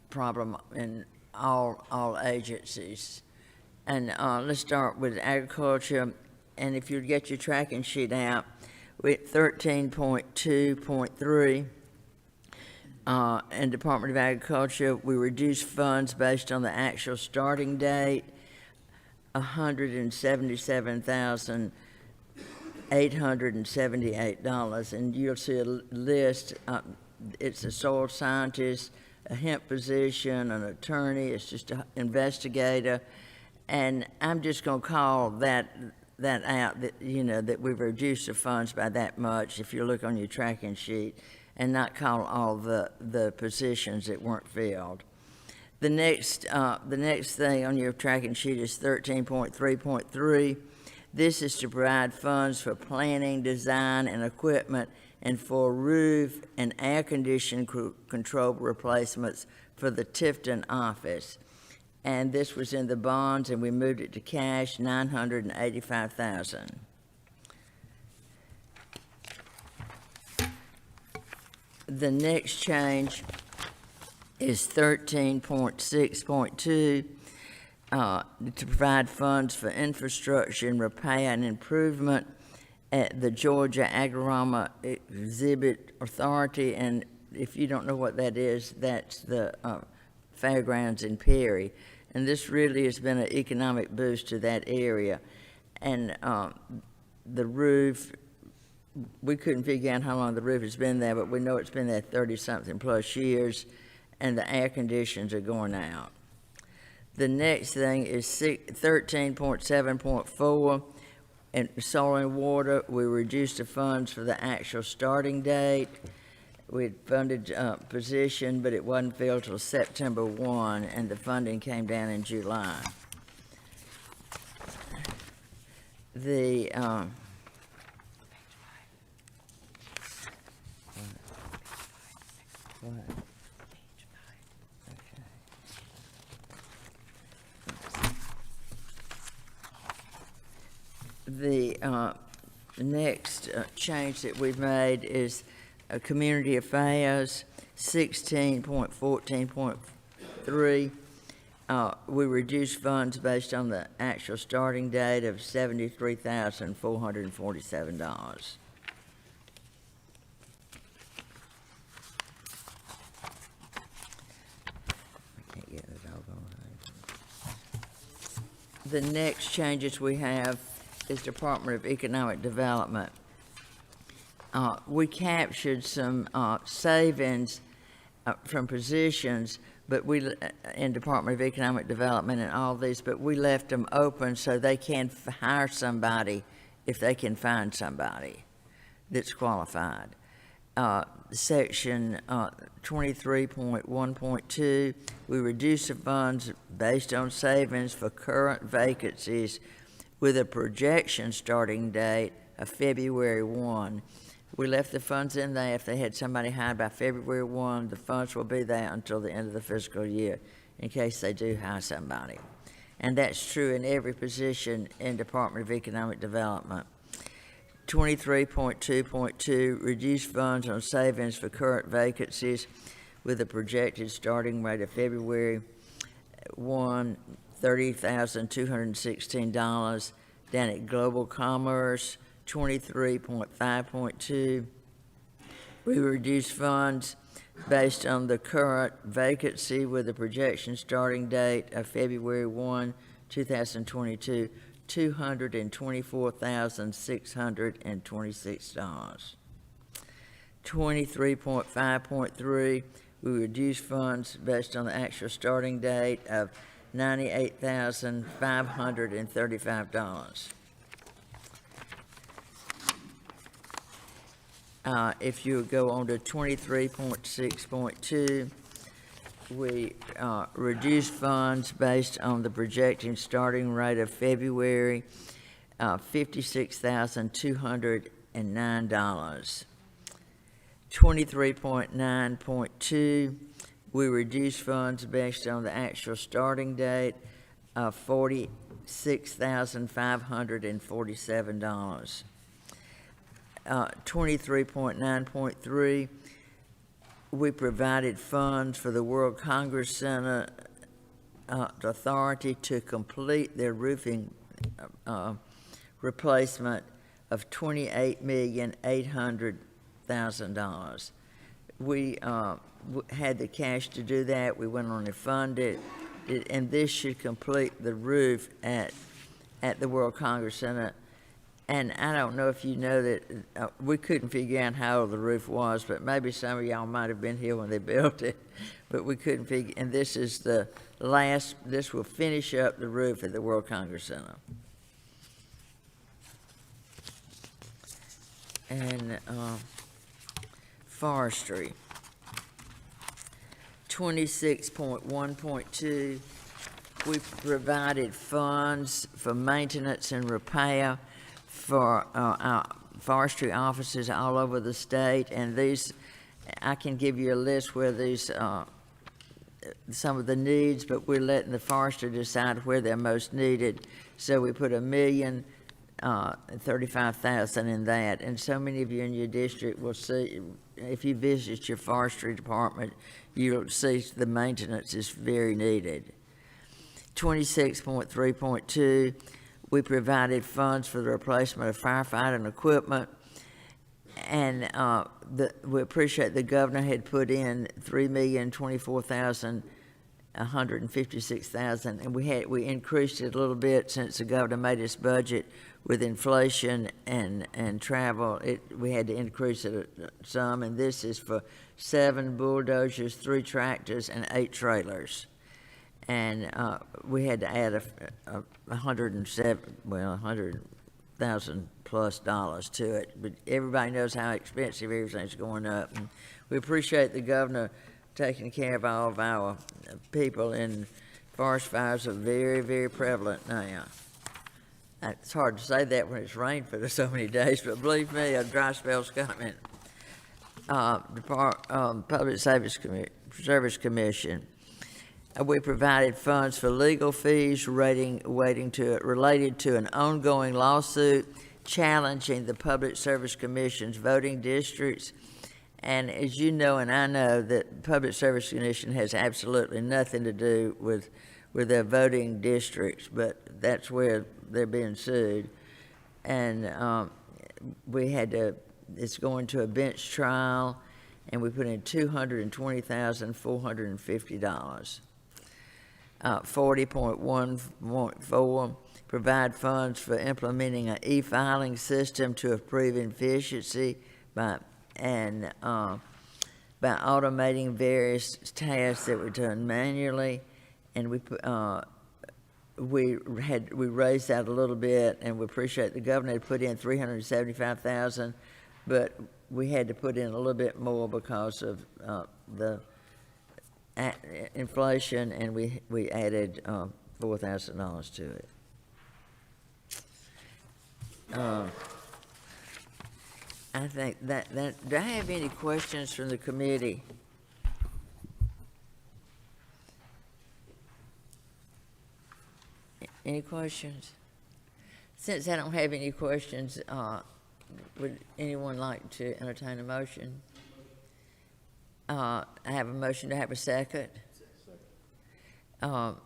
problem in all agencies. And let's start with agriculture, and if you get your tracking sheet out, with 13.2.3, in Department of Agriculture, we reduced funds based on the actual starting date, $177,878, and you'll see a list. It's a soil scientist, a hemp position, an attorney, it's just an investigator, and I'm just going to call that out, that, you know, that we've reduced the funds by that much if you look on your tracking sheet, and not call all the positions that weren't filled. The next thing on your tracking sheet is 13.3.3. This is to provide funds for planning, design, and equipment, and for roof and air condition control replacements for the Tifton office. And this was in the bonds, and we moved it to cash, $985,000. The next change is 13.6.2, to provide funds for infrastructure and repair and improvement at the Georgia Agorama Exhibit Authority. And if you don't know what that is, that's the fairgrounds in Perry. And this really has been an economic boost to that area. And the roof, we couldn't figure out how long the roof has been there, but we know it's been there 30-something plus years, and the air conditions are going out. The next thing is 13.7.4, and soil and water. We reduced the funds for the actual starting date. We funded position, but it wasn't filled till September 1, and the funding came down in July. The next change that we've made is Community Affairs, 16.14.3. We reduced funds based on the actual starting date of $73,447. The next changes we have is Department of Economic Development. We captured some savings from positions, but we, in Department of Economic Development and all these, but we left them open so they can hire somebody if they can find somebody that's qualified. Section 23.1.2, we reduce the funds based on savings for current vacancies with a projection starting date of February 1. We left the funds in there. If they had somebody hired by February 1, the funds will be there until the end of the fiscal year in case they do hire somebody. And that's true in every position in Department of Economic Development. 23.2.2, reduce funds on savings for current vacancies with a projected starting rate of February 1, $30,216. Down at Global Commerce, 23.5.2, we reduce funds based on the current vacancy with a projection starting date of February 1, 2022 $224,626. 23.5.3, we reduced funds based on the actual starting date of $98,535. If you go on to 23.6.2, we reduced funds based on the projected starting rate of February, $56,209. 23.9.2, we reduced funds based on the actual starting date of $46,547. 23.9.3, we provided funds for the World Congress Center Authority to complete their roofing replacement of $28,800,000. We had the cash to do that. We went on and funded it, and this should complete the roof at the World Congress Center. And I don't know if you know that we couldn't figure out how old the roof was, but maybe some of y'all might have been here when they built it, but we couldn't figure. And this is the last. This will finish up the roof at the World Congress Center. And Forestry. 26.1.2, we provided funds for maintenance and repair for our forestry offices all over the state, and these, I can give you a list where these, some of the needs, but we're letting the forester decide where they're most needed. So we put $1,035,000 in that, and so many of you in your district will see, if you visit your forestry department, you'll see the maintenance is very needed. 26.3.2, we provided funds for the replacement of firefighting equipment, and we appreciate the governor had put in $3,024,156,000, and we increased it a little bit since the governor made his budget with inflation and travel. We had to increase it some, and this is for 7 bulldozers, 3 tractors, and 8 trailers. And we had to add $100,000 plus to it. But everybody knows how expensive everything's going up. And we appreciate the governor taking care of all of our people. And forest fires are very, very prevalent now. It's hard to say that when it's rained for so many days, but believe me, a dry spell's coming. Public Service Commission. We provided funds for legal fees related to an ongoing lawsuit challenging the Public Service Commission's voting districts. And as you know, and I know, that the Public Service Commission has absolutely nothing to do with their voting districts, but that's where they're being sued. And it's going to a bench trial, and we put in $220,450. 40.1.4, provide funds for implementing an e-filing system to improve efficiency by automating various tasks that were done manually, and we raised that a little bit, and we appreciate the governor had put in $375,000, but we had to put in a little bit more because of the inflation, and we added $4,000 to it. I think that do I have any questions from the committee? Any questions? Since I don't have any questions, would anyone like to entertain a motion? I have a motion to have a second. Well,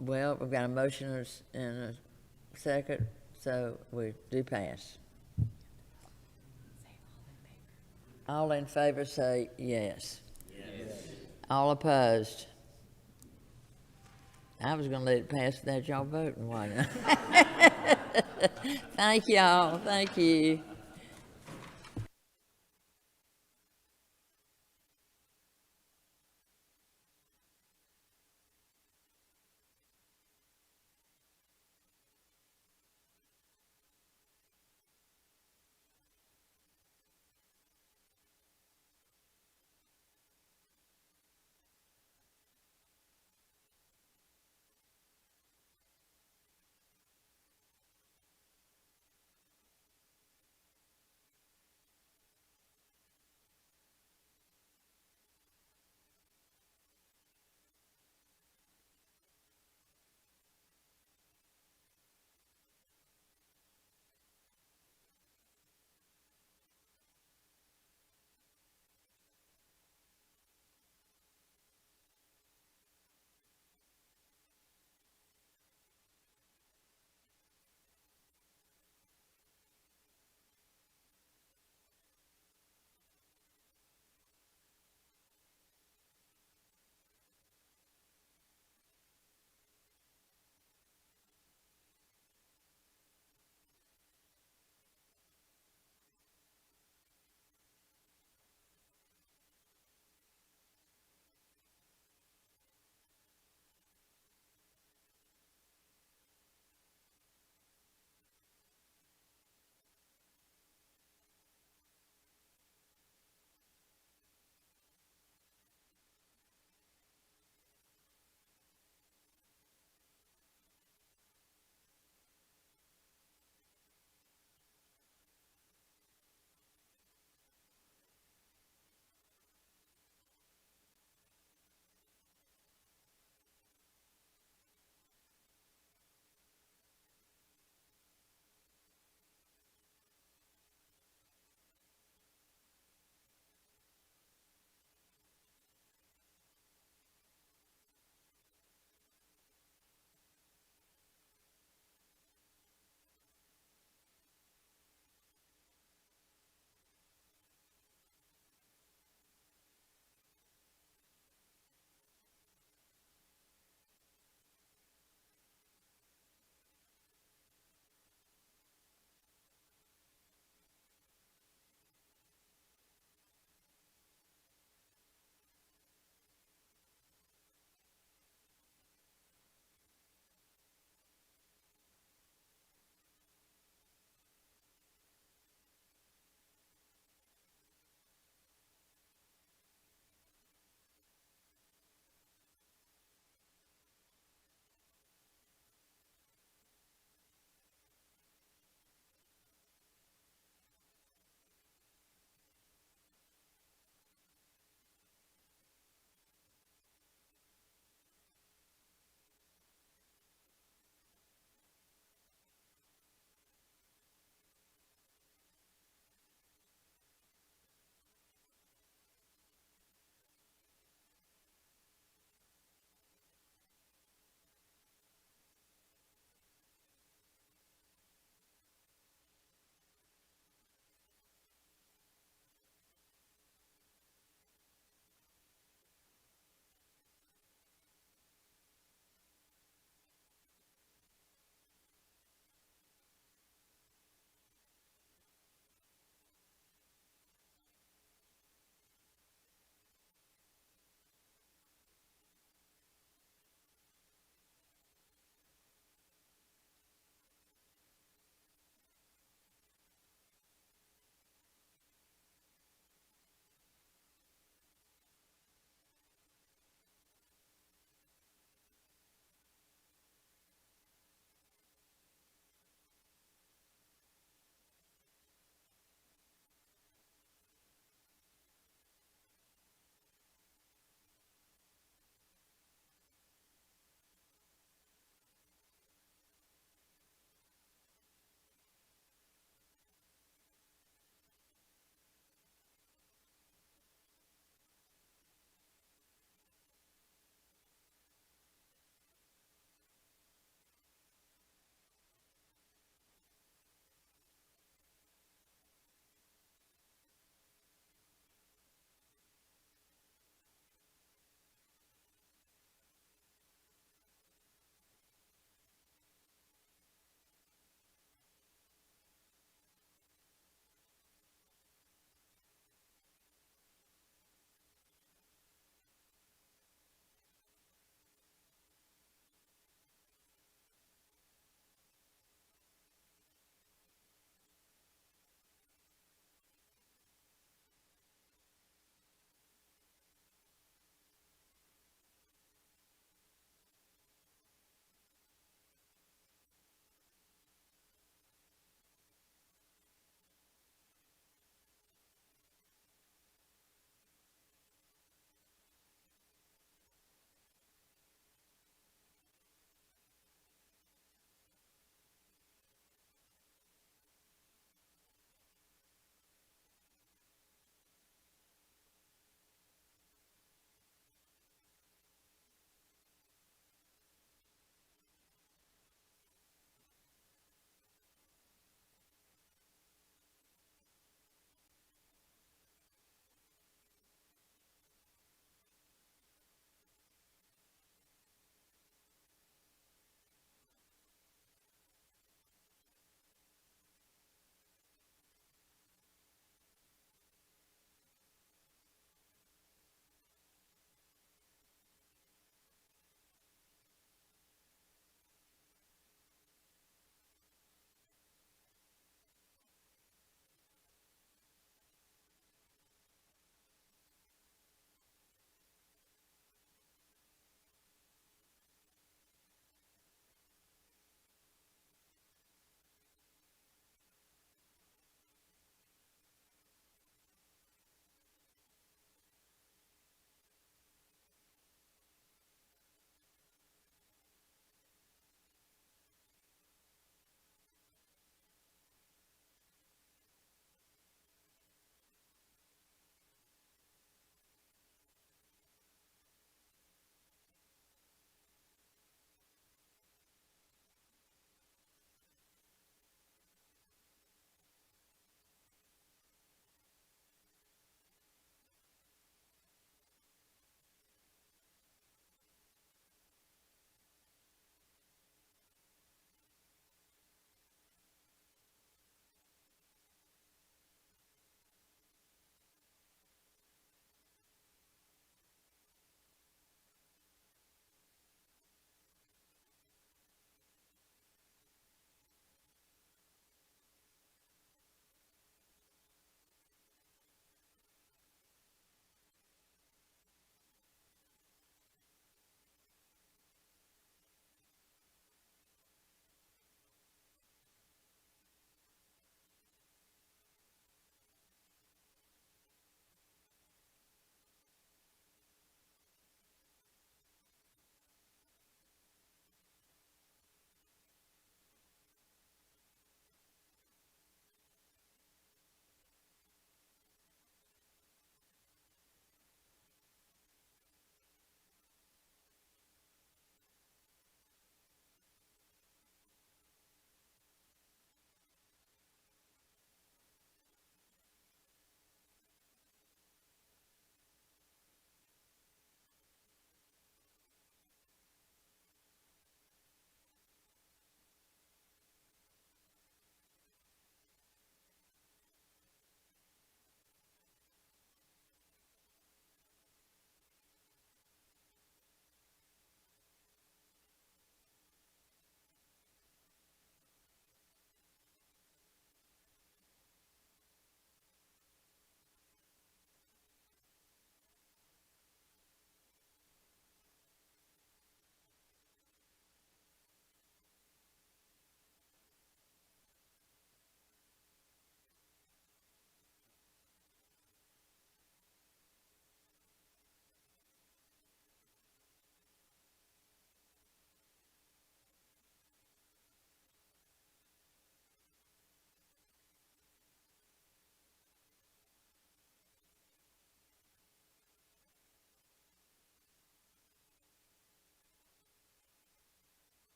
we've got a motion and a second, so we do pass. All in favor say yes. Yes. All opposed? I was gonna let it pass without y'all voting, why not? Thank y'all, thank you.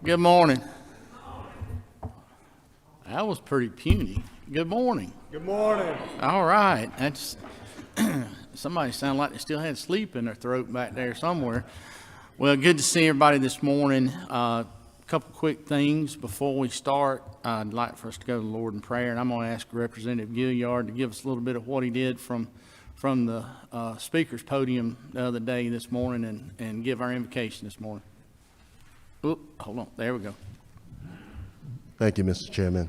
Good morning. That was pretty puny. Good morning. Good morning. All right. That's somebody sounded like they still had sleep in their throat back there somewhere. Well, good to see everybody this morning. A couple quick things before we start. I'd like for us to go to the Lord in prayer, and I'm going to ask Representative Gilliard to give us a little bit of what he did from the speaker's podium the other day this morning and give our invocation this morning. Oop, hold on. There we go. Thank you, Mr. Chairman.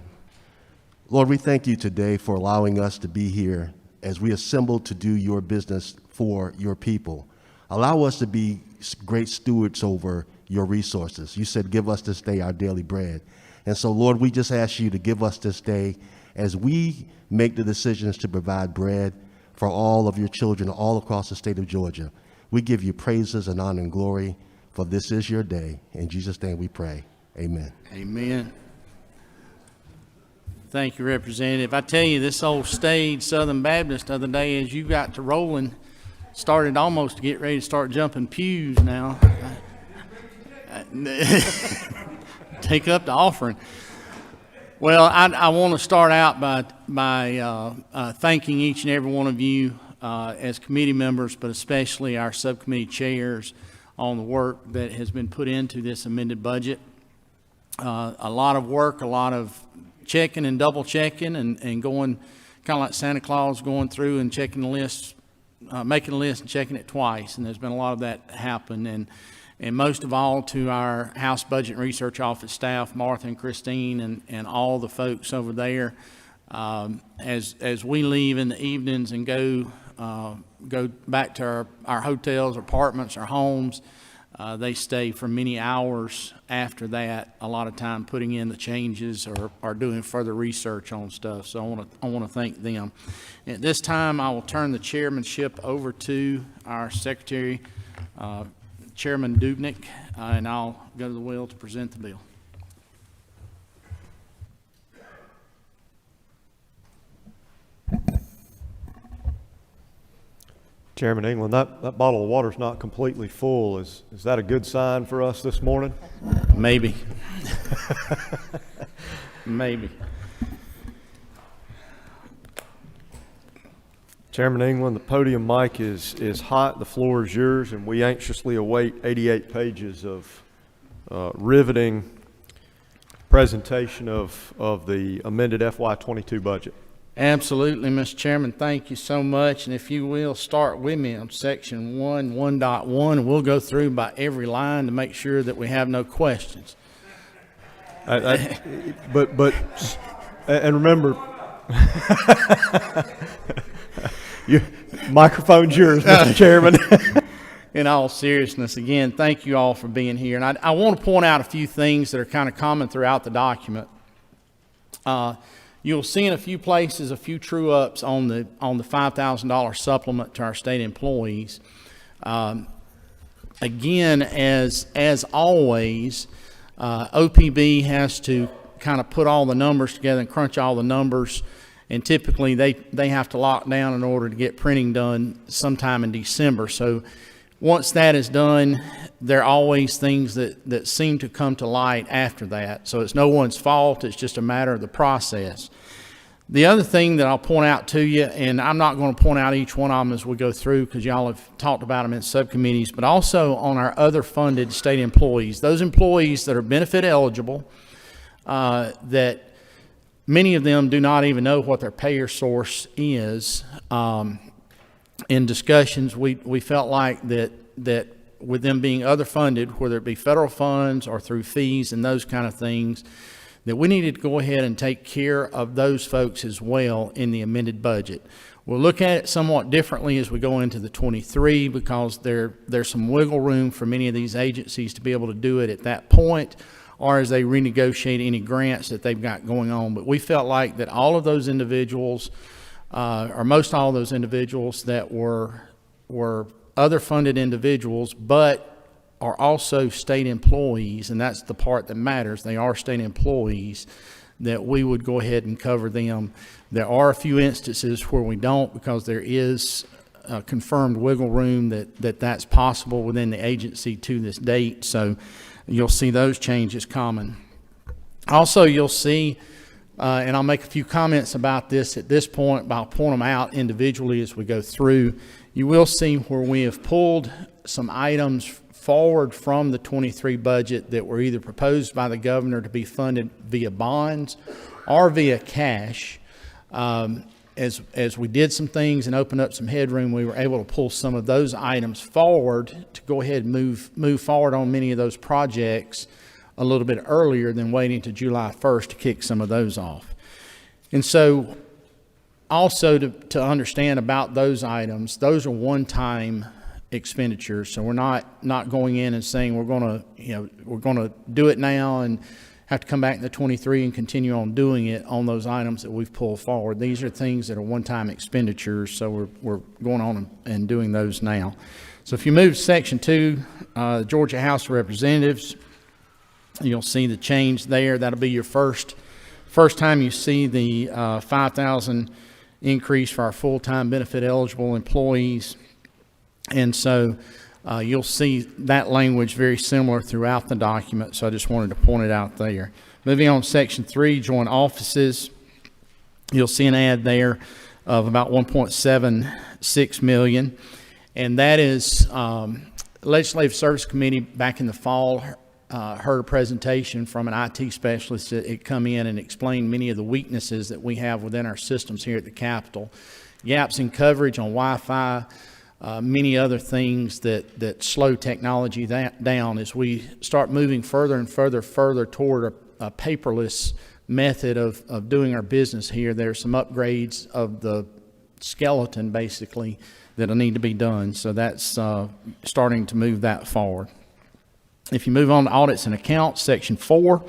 Lord, we thank you today for allowing us to be here as we assemble to do your business for your people. Allow us to be great stewards over your resources. You said, give us this day our daily bread. And so, Lord, we just ask you to give us this day as we make the decisions to provide bread for all of your children all across the state of Georgia. We give you praises and honor and glory, for this is your day. In Jesus' name we pray. Amen. Amen. Thank you, Representative. I tell you, this old stage Southern Baptist the other day, as you got to rolling, started almost to get ready to start jumping pews now. Take up the offering. Well, I want to start out by thanking each and every one of you as committee members, but especially our subcommittee chairs on the work that has been put into this amended budget. A lot of work, a lot of checking and double checking and going kind of like Santa Claus, going through and checking the list, making a list and checking it twice. And there's been a lot of that happen. And most of all to our House Budget and Research Office staff, Martha and Christine and all the folks over there. As we leave in the evenings and go back to our hotels, apartments, our homes, they stay for many hours after that, a lot of time putting in the changes or doing further research on stuff. So I want to thank them. At this time, I will turn the chairmanship over to our Secretary, Chairman Dubnik, and I'll go to the well to present the bill. Chairman England, that bottle of water's not completely full. Is that a good sign for us this morning? Maybe. Maybe. Chairman England, the podium mic is hot. The floor is yours, and we anxiously await 88 pages of riveting presentation of the amended FY22 budget. Absolutely, Mr. Chairman. Thank you so much. And if you will, start with me on section 1.1, and we'll go through by every line to make sure that we have no questions. But remember, your microphone's yours, Mr. Chairman. In all seriousness, again, thank you all for being here. And I want to point out a few things that are kind of common throughout the document. You'll see in a few places a few true ups on the $5,000 supplement to our state employees. Again, as always, OPB has to kind of put all the numbers together and crunch all the numbers, and typically they have to lock down in order to get printing done sometime in December. So once that is done, there are always things that seem to come to light after that. So it's no one's fault. It's just a matter of the process. The other thing that I'll point out to you, and I'm not going to point out each one of them as we go through because y'all have talked about them in subcommittees, but also on our other funded state employees, those employees that are benefit eligible, that many of them do not even know what their payer source is. In discussions, we felt like that with them being other funded, whether it be federal funds or through fees and those kind of things, that we needed to go ahead and take care of those folks as well in the amended budget. We'll look at it somewhat differently as we go into the 23 because there's some wiggle room for many of these agencies to be able to do it at that point or as they renegotiate any grants that they've got going on. But we felt like that all of those individuals, or most all of those individuals that were other funded individuals, but are also state employees, and that's the part that matters. They are state employees, that we would go ahead and cover them. There are a few instances where we don't because there is a confirmed wiggle room that's possible within the agency to this date. So you'll see those changes common. Also, you'll see, and I'll make a few comments about this at this point, but I'll point them out individually as we go through. You will see where we have pulled some items forward from the 23 budget that were either proposed by the governor to be funded via bonds or via cash. As we did some things and opened up some headroom, we were able to pull some of those items forward to go ahead and move forward on many of those projects a little bit earlier than waiting to July 1st to kick some of those off. And so also to understand about those items, those are one-time expenditures. So we're not going in and saying we're going to do it now and have to come back in the 23 and continue on doing it on those items that we've pulled forward. These are things that are one-time expenditures, so we're going on and doing those now. So if you move to Section 2, the Georgia House of Representatives, you'll see the change there. That'll be your first time you see the $5,000 increase for our full-time benefit eligible employees. And so you'll see that language very similar throughout the document, so I just wanted to point it out there. Moving on to Section 3, joint offices, you'll see an add there of about $1.76 million, and that is Legislative Service Committee back in the fall heard a presentation from an IT specialist that had come in and explained many of the weaknesses that we have within our systems here at the Capitol. Gaps in coverage on Wi-Fi, many other things that slow technology down as we start moving further and further toward a paperless method of doing our business here. There's some upgrades of the skeleton, basically, that'll need to be done. So that's starting to move that forward. If you move on to Audits and Accounts, Section 4,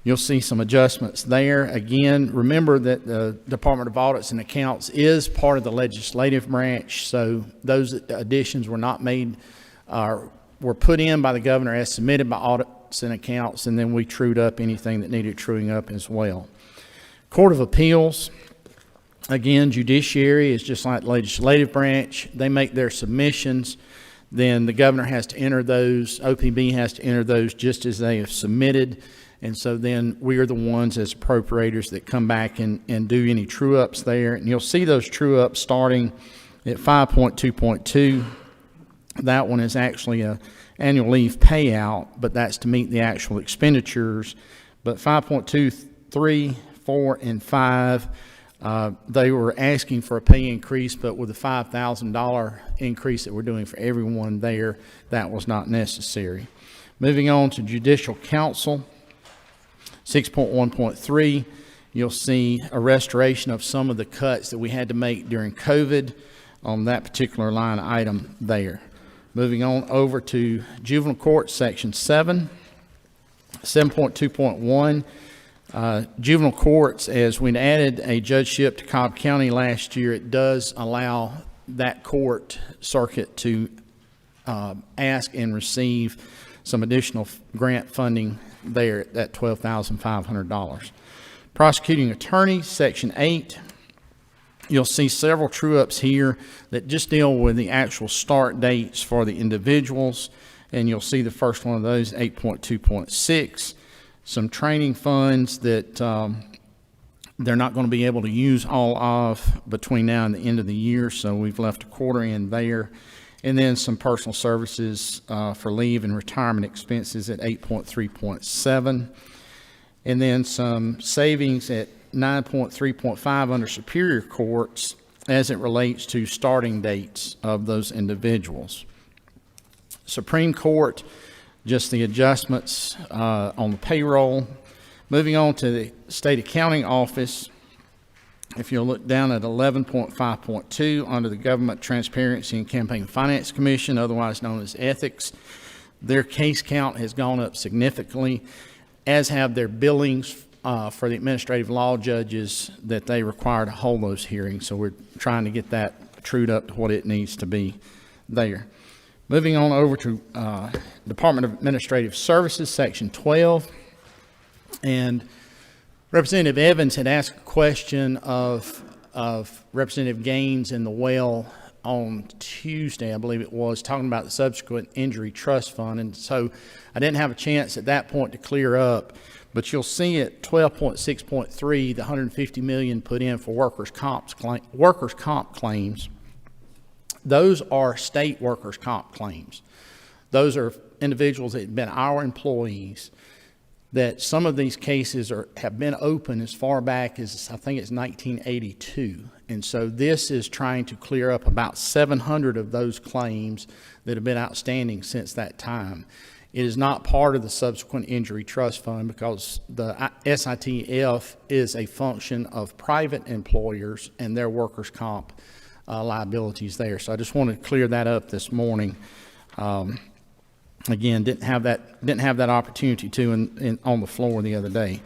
you'll see some adjustments there. Again, remember that the Department of Audits and Accounts is part of the legislative branch, so those additions were not made, were put in by the governor as submitted by Audits and Accounts, and then we trued up anything that needed truing up as well. Court of Appeals, again, Judiciary is just like the legislative branch. They make their submissions. Then the governor has to enter those, OPB has to enter those just as they have submitted. And so then we are the ones as appropriators that come back and do any true ups there. And you'll see those true ups starting at 5.2.2. That one is actually a annual leave payout, but that's to meet the actual expenditures. But 5.2, 3, 4, and 5, they were asking for a pay increase, but with the $5,000 increase that we're doing for everyone there, that was not necessary. Moving on to Judicial Council, 6.1.3, you'll see a restoration of some of the cuts that we had to make during COVID on that particular line item there. Moving on over to Juvenile Court, Section 7, 7.2.1. Juvenile courts, as we added a judgeship to Cobb County last year, it does allow that court circuit to ask and receive some additional grant funding there at that $12,500. Prosecuting attorney, Section 8, you'll see several true-ups here that just deal with the actual start dates for the individuals, and you'll see the first one of those, 8.2.6. Some training funds that they're not going to be able to use all of between now and the end of the year, so we've left a quarter in there. And then some personal services for leave and retirement expenses at 8.3.7. And then some savings at 9.3.5 under Superior Courts as it relates to starting dates of those individuals. Supreme Court, just the adjustments on the payroll. Moving on to the State Accounting Office, if you'll look down at 11.5.2 under the Government Transparency and Campaign Finance Commission, otherwise known as Ethics, their case count has gone up significantly, as have their billings for the administrative law judges that they require to hold those hearings. So we're trying to get that trued up to what it needs to be there. Moving on over to Department of Administrative Services, Section 12. And Representative Evans had asked a question of Representative Gaines and the well on Tuesday, I believe it was, talking about the subsequent injury trust fund. And so I didn't have a chance at that point to clear up, but you'll see at 12.6.3, the 150 million put in for workers' comp claims. Those are state workers' comp claims. Those are individuals that have been our employees, that some of these cases have been open as far back as, I think it's 1982. And so this is trying to clear up about 700 of those claims that have been outstanding since that time. It is not part of the subsequent injury trust fund because the SITF is a function of private employers and their workers' comp liabilities there. So I just wanted to clear that up this morning. Again, didn't have that opportunity to on the floor the other day.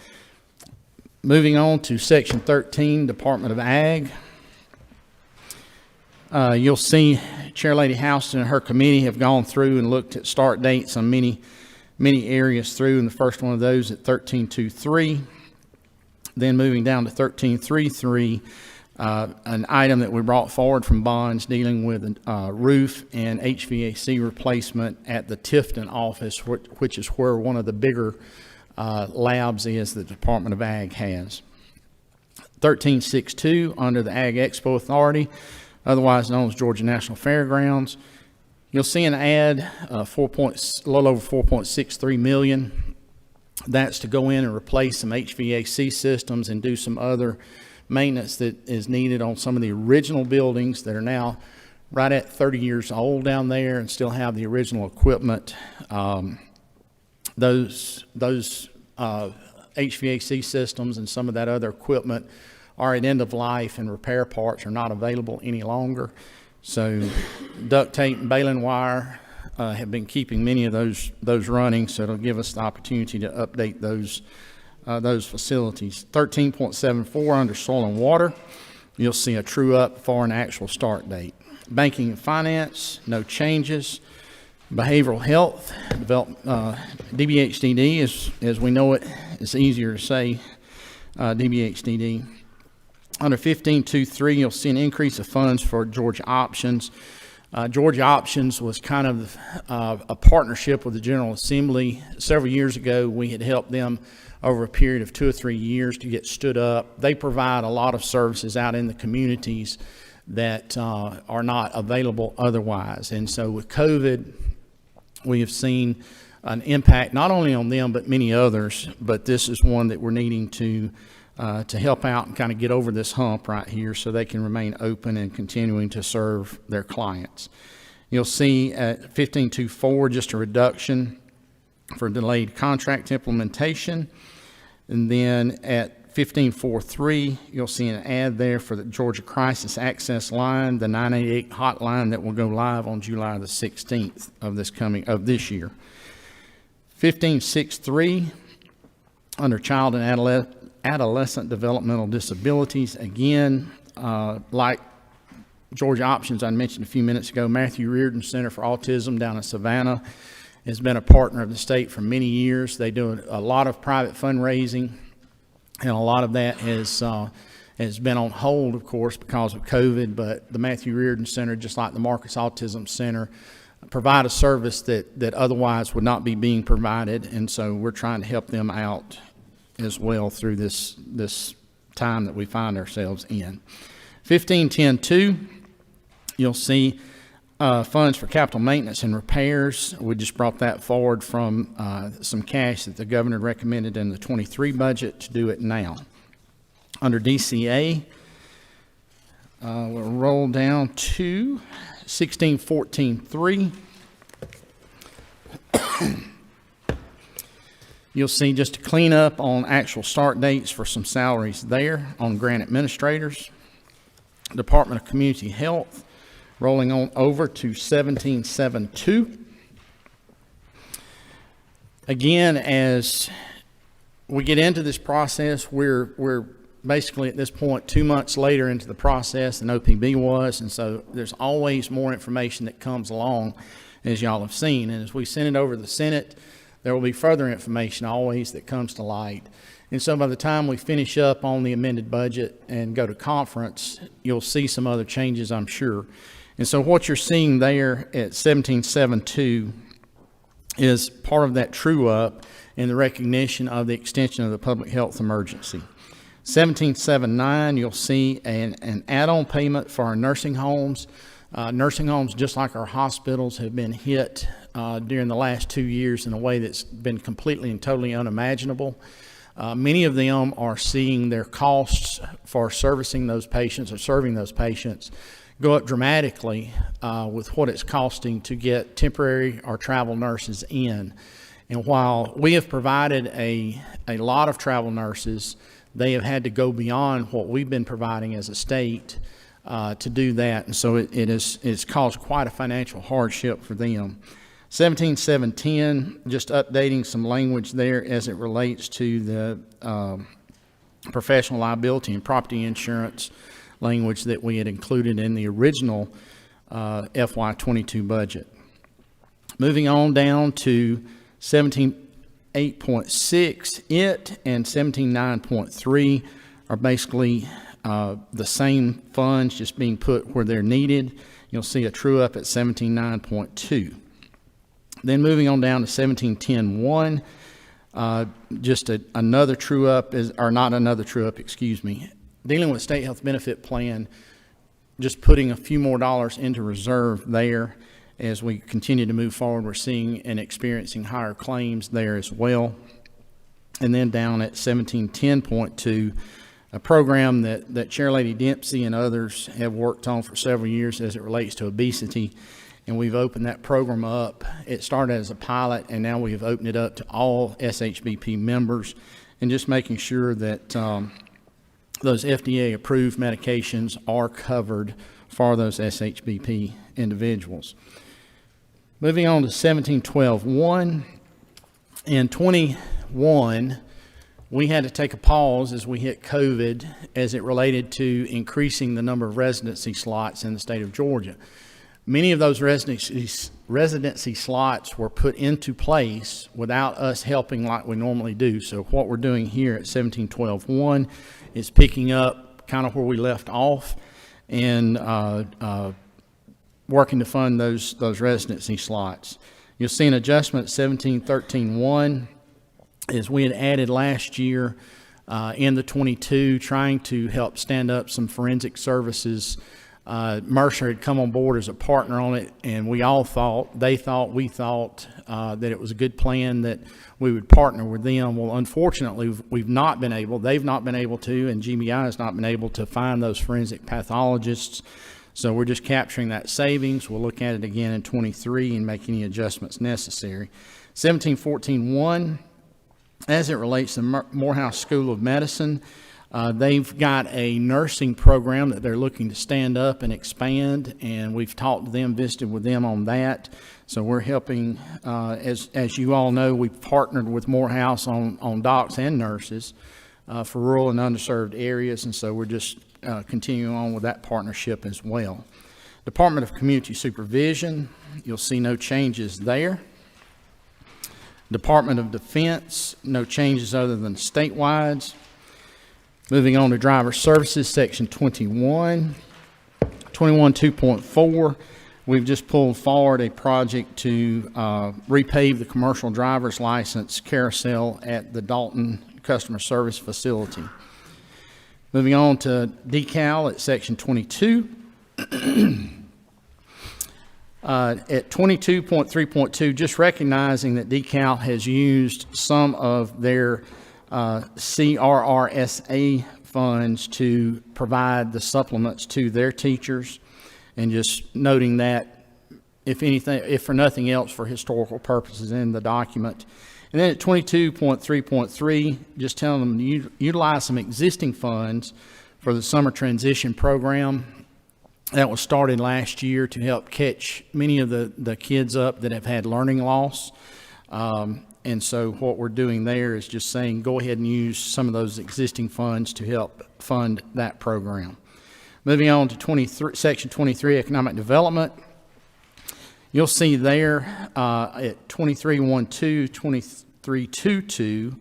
Moving on to Section 13, Department of Ag. You'll see Chair Lady Houston and her committee have gone through and looked at start dates on many areas through, and the first one of those at 13.2.3. Then moving down to 13.3.3, an item that we brought forward from bonds dealing with roof and HVAC replacement at the Tifton office, which is where one of the bigger labs is that the Department of Ag has. 13.6.2 under the Ag Expo Authority, otherwise known as Georgia National Fairgrounds. You'll see an ad, a little over 4.63 million. That's to go in and replace some HVAC systems and do some other maintenance that is needed on some of the original buildings that are now right at 30 years old down there and still have the original equipment. Those HVAC systems and some of that other equipment are at end of life and repair parts are not available any longer. So duct tape and baling wire have been keeping many of those running, so it'll give us the opportunity to update those facilities. 13.74 under Soil and Water, you'll see a true up for an actual start date. Banking and Finance, no changes. Behavioral Health, DBHDD, as we know it, it's easier to say DBHDD. Under 15.2.3, you'll see an increase of funds for Georgia Options. Georgia Options was kind of a partnership with the General Assembly. Several years ago, we had helped them over a period of 2 or 3 years to get stood up. They provide a lot of services out in the communities that are not available otherwise. And so with COVID, we have seen an impact not only on them but many others, but this is one that we're needing to help out and kind of get over this hump right here so they can remain open and continuing to serve their clients. You'll see at 15.2.4 just a reduction for delayed contract implementation. And then at 15.4.3, you'll see an ad there for the Georgia Crisis Access Line, the 988 hotline that will go live on July the 16th of this year. 15.6.3 under Child and Adolescent Developmental Disabilities. Again, like Georgia Options I mentioned a few minutes ago, Matthew Reardon Center for Autism down in Savannah has been a partner of the state for many years. They do a lot of private fundraising, and a lot of that has been on hold, of course, because of COVID, but the Matthew Reardon Center, just like the Marcus Autism Center, provide a service that otherwise would not be being provided, and so we're trying to help them out as well through this time that we find ourselves in. 15.10.2, you'll see funds for capital maintenance and repairs. We just brought that forward from some cash that the governor recommended in the 23 budget to do it now. Under DCA, we'll roll down to 16.14.3. You'll see just a clean up on actual start dates for some salaries there on grant administrators. Department of Community Health, rolling on over to 17.7.2. Again, as we get into this process, we're basically at this point 2 months later into the process than OPB was, and so there's always more information that comes along, as y'all have seen. And as we send it over to the Senate, there will be further information always that comes to light. And so by the time we finish up on the amended budget and go to conference, you'll see some other changes, I'm sure. And so what you're seeing there at 1772 is part of that true up in the recognition of the extension of the public health emergency. 1779, you'll see an add-on payment for our nursing homes. Nursing homes, just like our hospitals, have been hit during the last 2 years in a way that's been completely and totally unimaginable. Many of them are seeing their costs for servicing those patients or serving those patients go up dramatically with what it's costing to get temporary or travel nurses in. And while we have provided a lot of travel nurses, they have had to go beyond what we've been providing as a state to do that. And so it's caused quite a financial hardship for them. 17710, just updating some language there as it relates to the professional liability and property insurance language that we had included in the original FY22 budget. Moving on down to 17.8.6, it and 17.9.3 are basically the same funds just being put where they're needed. You'll see a true up at 17.9.2. Then moving on down to 17.10.1, just another true up, or not another true up, excuse me, dealing with state health benefit plan, just putting a few more dollars into reserve there as we continue to move forward. We're seeing and experiencing higher claims there as well. And then down at 17.10.2, a program that Chair Lady Dempsey and others have worked on for several years as it relates to obesity. And we've opened that program up. It started as a pilot, and now we've opened it up to all SHBP members, and just making sure that those FDA-approved medications are covered for those SHBP individuals. Moving on to 17.12.1. In 21, we had to take a pause as we hit COVID as it related to increasing the number of residency slots in the state of Georgia. Many of those residency slots were put into place without us helping like we normally do. So what we're doing here at 17.12.1 is picking up kind of where we left off and working to fund those residency slots. You'll see an adjustment at 17.13.1 as we had added last year in the 22, trying to help stand up some forensic services. Mercer had come on board as a partner on it, and we thought that it was a good plan that we would partner with them. Well, unfortunately, they've not been able to, and GBI has not been able to find those forensic pathologists. So we're just capturing that savings. We'll look at it again in 23 and make any adjustments necessary. 17.14.1, as it relates to Morehouse School of Medicine, they've got a nursing program that they're looking to stand up and expand, and we've talked to them, visited with them on that. So we're helping, as you all know, we've partnered with Morehouse on docs and nurses for rural and underserved areas, and so we're just continuing on with that partnership as well. Department of Community Supervision, you'll see no changes there. Department of Defense, no changes other than statewide. Moving on to Driver Services, Section 21. 21.2.4, we've just pulled forward a project to repave the commercial driver's license carousel at the Dalton Customer Service Facility. Moving on to decal at Section 22. At 22.3.2, just recognizing that decal has used some of their CRRSA funds to provide the supplements to their teachers, and just noting that, if for nothing else, for historical purposes in the document. And then at 22.3.3, just telling them to utilize some existing funds for the summer transition program that was started last year to help catch many of the kids up that have had learning loss. And so what we're doing there is just saying, go ahead and use some of those existing funds to help fund that program. Moving on to Section 23, Economic Development. You'll see there at 23.12, 23.22,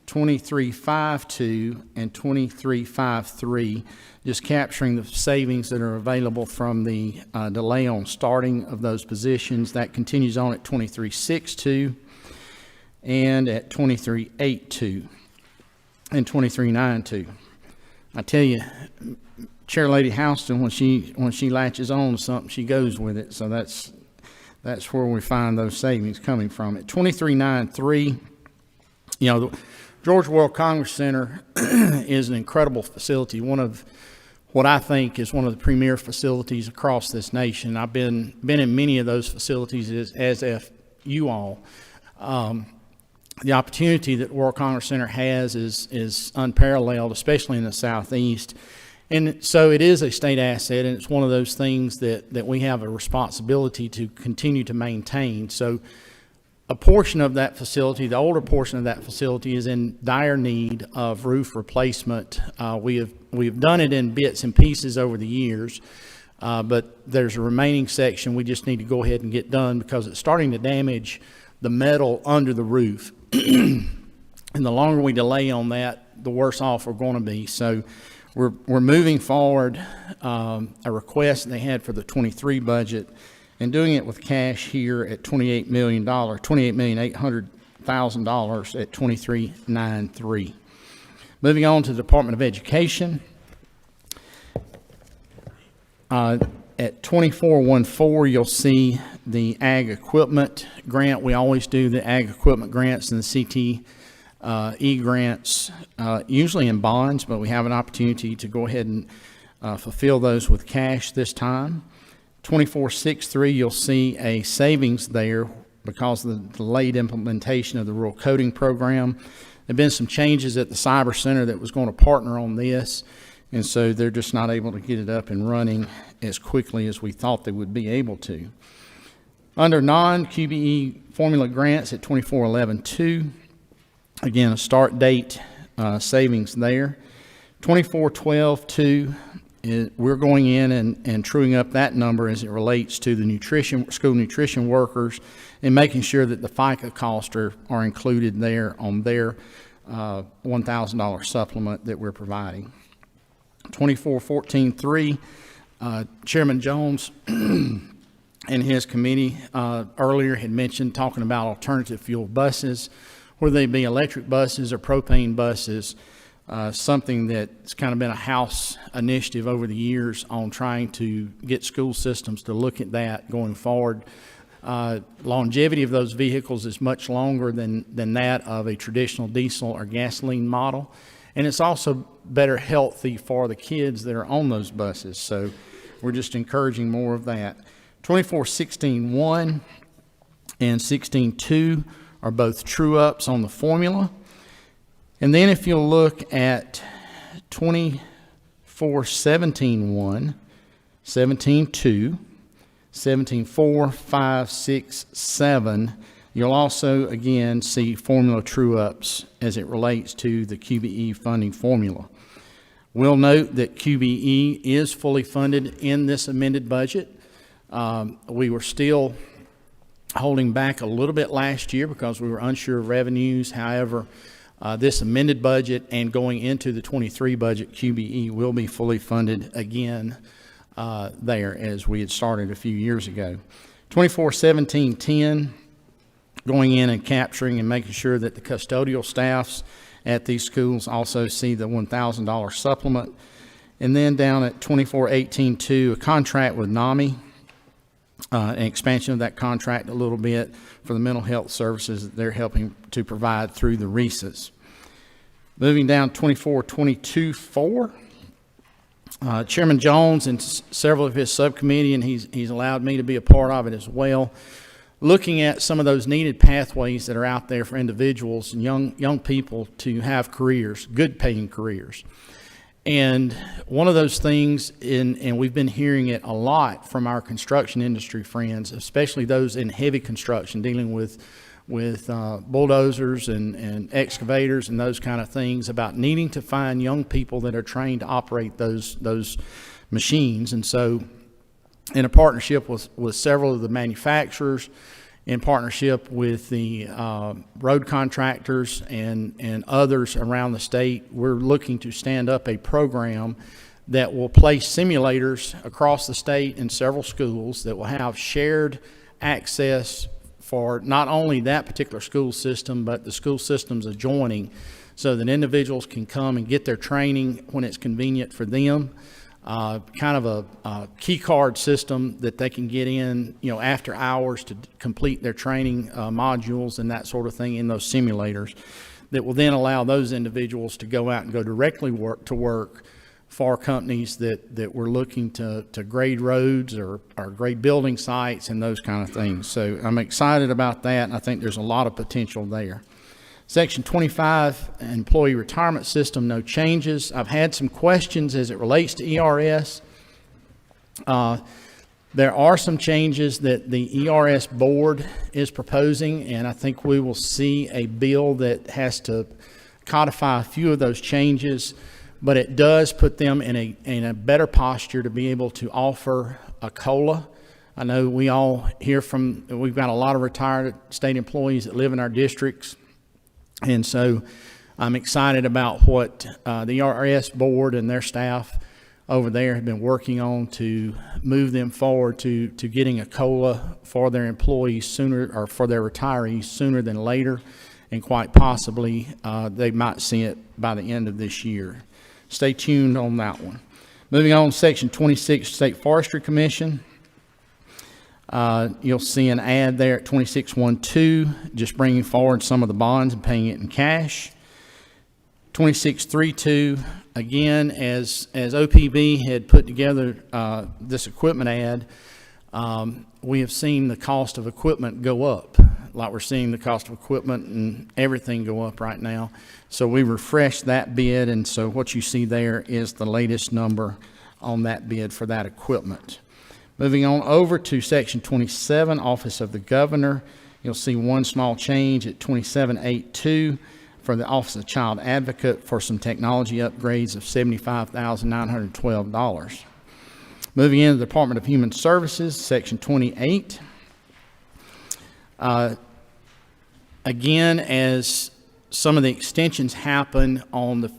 2352 and 2353, just capturing the savings that are available from the delay on starting of those positions. That continues on at 2362 and at 2382 and 2392. I tell you, Chair Lady Houston, when she latches on to something, she goes with it. So that's where we find those savings coming from. At 2393, you know, the George World Congress Center is an incredible facility, one of what I think is one of the premier facilities across this nation. I've been in many of those facilities, as have you all. The opportunity that World Congress Center has is unparalleled, especially in the Southeast. And so it is a state asset, and it's one of those things that we have a responsibility to continue to maintain. So a portion of that facility, the older portion of that facility, is in dire need of roof replacement. We have done it in bits and pieces over the years, but there's a remaining section we just need to go ahead and get done because it's starting to damage the metal under the roof. And the longer we delay on that, the worse off we're going to be. So we're moving forward a request they had for the 23 budget and doing it with cash here at $28,800,000 at 2393. Moving on to the Department of Education. At 2414, you'll see the ag equipment grant. We always do the ag equipment grants and the CTE grants, usually in bonds, but we have an opportunity to go ahead and fulfill those with cash this time. 2463, you'll see a savings there because of the delayed implementation of the rural coding program. There have been some changes at the Cyber Center that was going to partner on this, and so they're just not able to get it up and running as quickly as we thought they would be able to. Under non-QBE formula grants at 2411-2, again, a start date savings there. 2412-2, we're going in and truing up that number as it relates to the school nutrition workers and making sure that the FICA costs are included there on their $1,000 supplement that we're providing. 2414-3, Chairman Jones and his committee earlier had mentioned talking about alternative fuel buses, whether they be electric buses or propane buses, something that's kind of been a House initiative over the years on trying to get school systems to look at that going forward. Longevity of those vehicles is much longer than that of a traditional diesel or gasoline model. And it's also better healthy for the kids that are on those buses. So we're just encouraging more of that. 2416-1 and 16-2 are both true-ups on the formula. And then if you'll look at 2417-1, 17-2, 17-4, 5, 6, 7, you'll also, again, see formula true-ups as it relates to the QBE funding formula. We'll note that QBE is fully funded in this amended budget. We were still holding back a little bit last year because we were unsure of revenues. However, this amended budget and going into the 23 budget, QBE will be fully funded again there as we had started a few years ago. 2417-10, going in and capturing and making sure that the custodial staffs at these schools also see the $1,000 supplement. And then down at 2418-2, a contract with NAMI, an expansion of that contract a little bit for the mental health services that they're helping to provide through the RESAs. Moving down 2422-4, Chairman Jones and several of his subcommittee, and he's allowed me to be a part of it as well, looking at some of those needed pathways that are out there for individuals and young people to have careers, good paying careers. And one of those things, and we've been hearing it a lot from our construction industry friends, especially those in heavy construction, dealing with bulldozers and excavators and those kind of things, about needing to find young people that are trained to operate those machines. And so in a partnership with several of the manufacturers in partnership with the road contractors and others around the state, we're looking to stand up a program that will place simulators across the state in several schools that will have shared access for not only that particular school system, but the school systems adjoining, so that individuals can come and get their training when it's convenient for them. Kind of a key card system that they can get in, after hours to complete their training modules and that sort of thing in those simulators, that will then allow those individuals to go out and go directly to work for companies that were looking to grade roads or grade building sites and those kind of things. So I'm excited about that, and I think there's a lot of potential there. Section 25, Employee Retirement System, no changes. I've had some questions as it relates to ERS. There are some changes that the ERS board is proposing, and I think we will see a bill that has to codify a few of those changes, but it does put them in a better posture to be able to offer a COLA. I know we all hear we've got a lot of retired state employees that live in our districts. And so I'm excited about what the ERS board and their staff over there have been working on to move them forward to getting a COLA for their employees sooner, or for their retirees sooner than later, and quite possibly they might see it by the end of this year. Stay tuned on that one. Moving on, Section 26, State Forestry Commission. You'll see an ad there at 2612, just bringing forward some of the bonds and paying it in cash. 2632, again, as OPB had put together this equipment ad, we have seen the cost of equipment go up, like we're seeing the cost of equipment and everything go up right now. So we refreshed that bid, and so what you see there is the latest number on that bid for that equipment. Moving on over to Section 27, Office of the Governor, you'll see one small change at 2782 for the Office of Child Advocate for some technology upgrades of $75,912. Moving into the Department of Human Services, Section 28. Again, as some of the extensions happen on the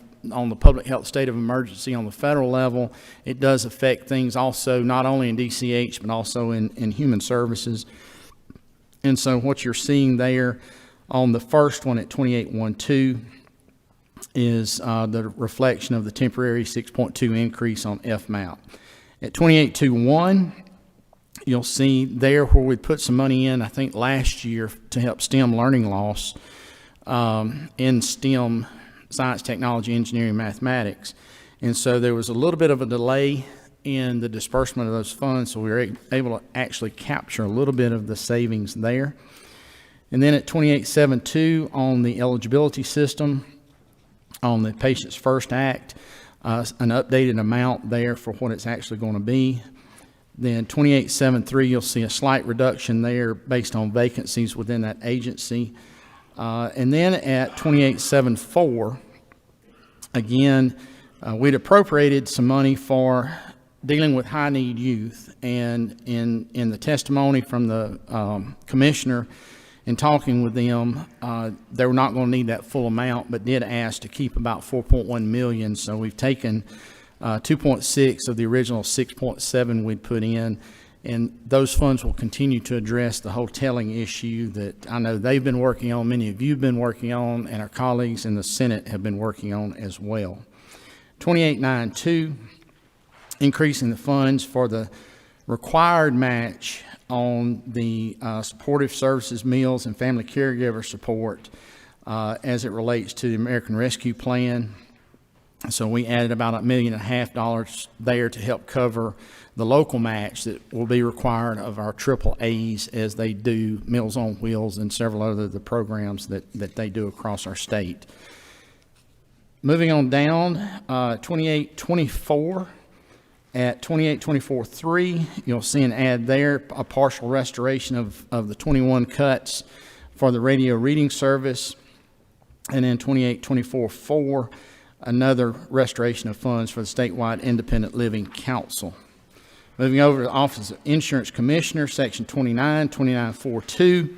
public health state of emergency on the federal level, it does affect things also not only in DCH but also in human services. And so what you're seeing there on the first one at 2812 is the reflection of the temporary 6.2 increase on FMAP. At 2821, you'll see there where we put some money in, I think last year, to help stem learning loss in STEM, science, technology, engineering, mathematics. And so there was a little bit of a delay in the disbursement of those funds, so we were able to actually capture a little bit of the savings there. And then at 2872 on the eligibility system, on the Patients First Act, an updated amount there for what it's actually going to be. Then 2873, you'll see a slight reduction there based on vacancies within that agency. And then at 2874, again, we'd appropriated some money for dealing with high-need youth. And in the testimony from the commissioner, in talking with them, they were not going to need that full amount, but did ask to keep about $4.1 million. So we've taken 2.6 of the original 6.7 we'd put in. And those funds will continue to address the hoteling issue that I know they've been working on, many of you have been working on, and our colleagues in the Senate have been working on as well. 2892, increasing the funds for the required match on the supportive services, meals, and family caregiver support as it relates to the American Rescue Plan. So we added about $1.5 million there to help cover the local match that will be required of our AAAs as they do Meals on Wheels and several other the programs that they do across our state. Moving on down, 2824. At 2824.3, you'll see an ad there, a partial restoration of the 21 cuts for the radio reading service. And then 2824.4, another restoration of funds for the statewide Independent Living Council. Moving over to the Office of Insurance Commissioner, Section 29, 2942,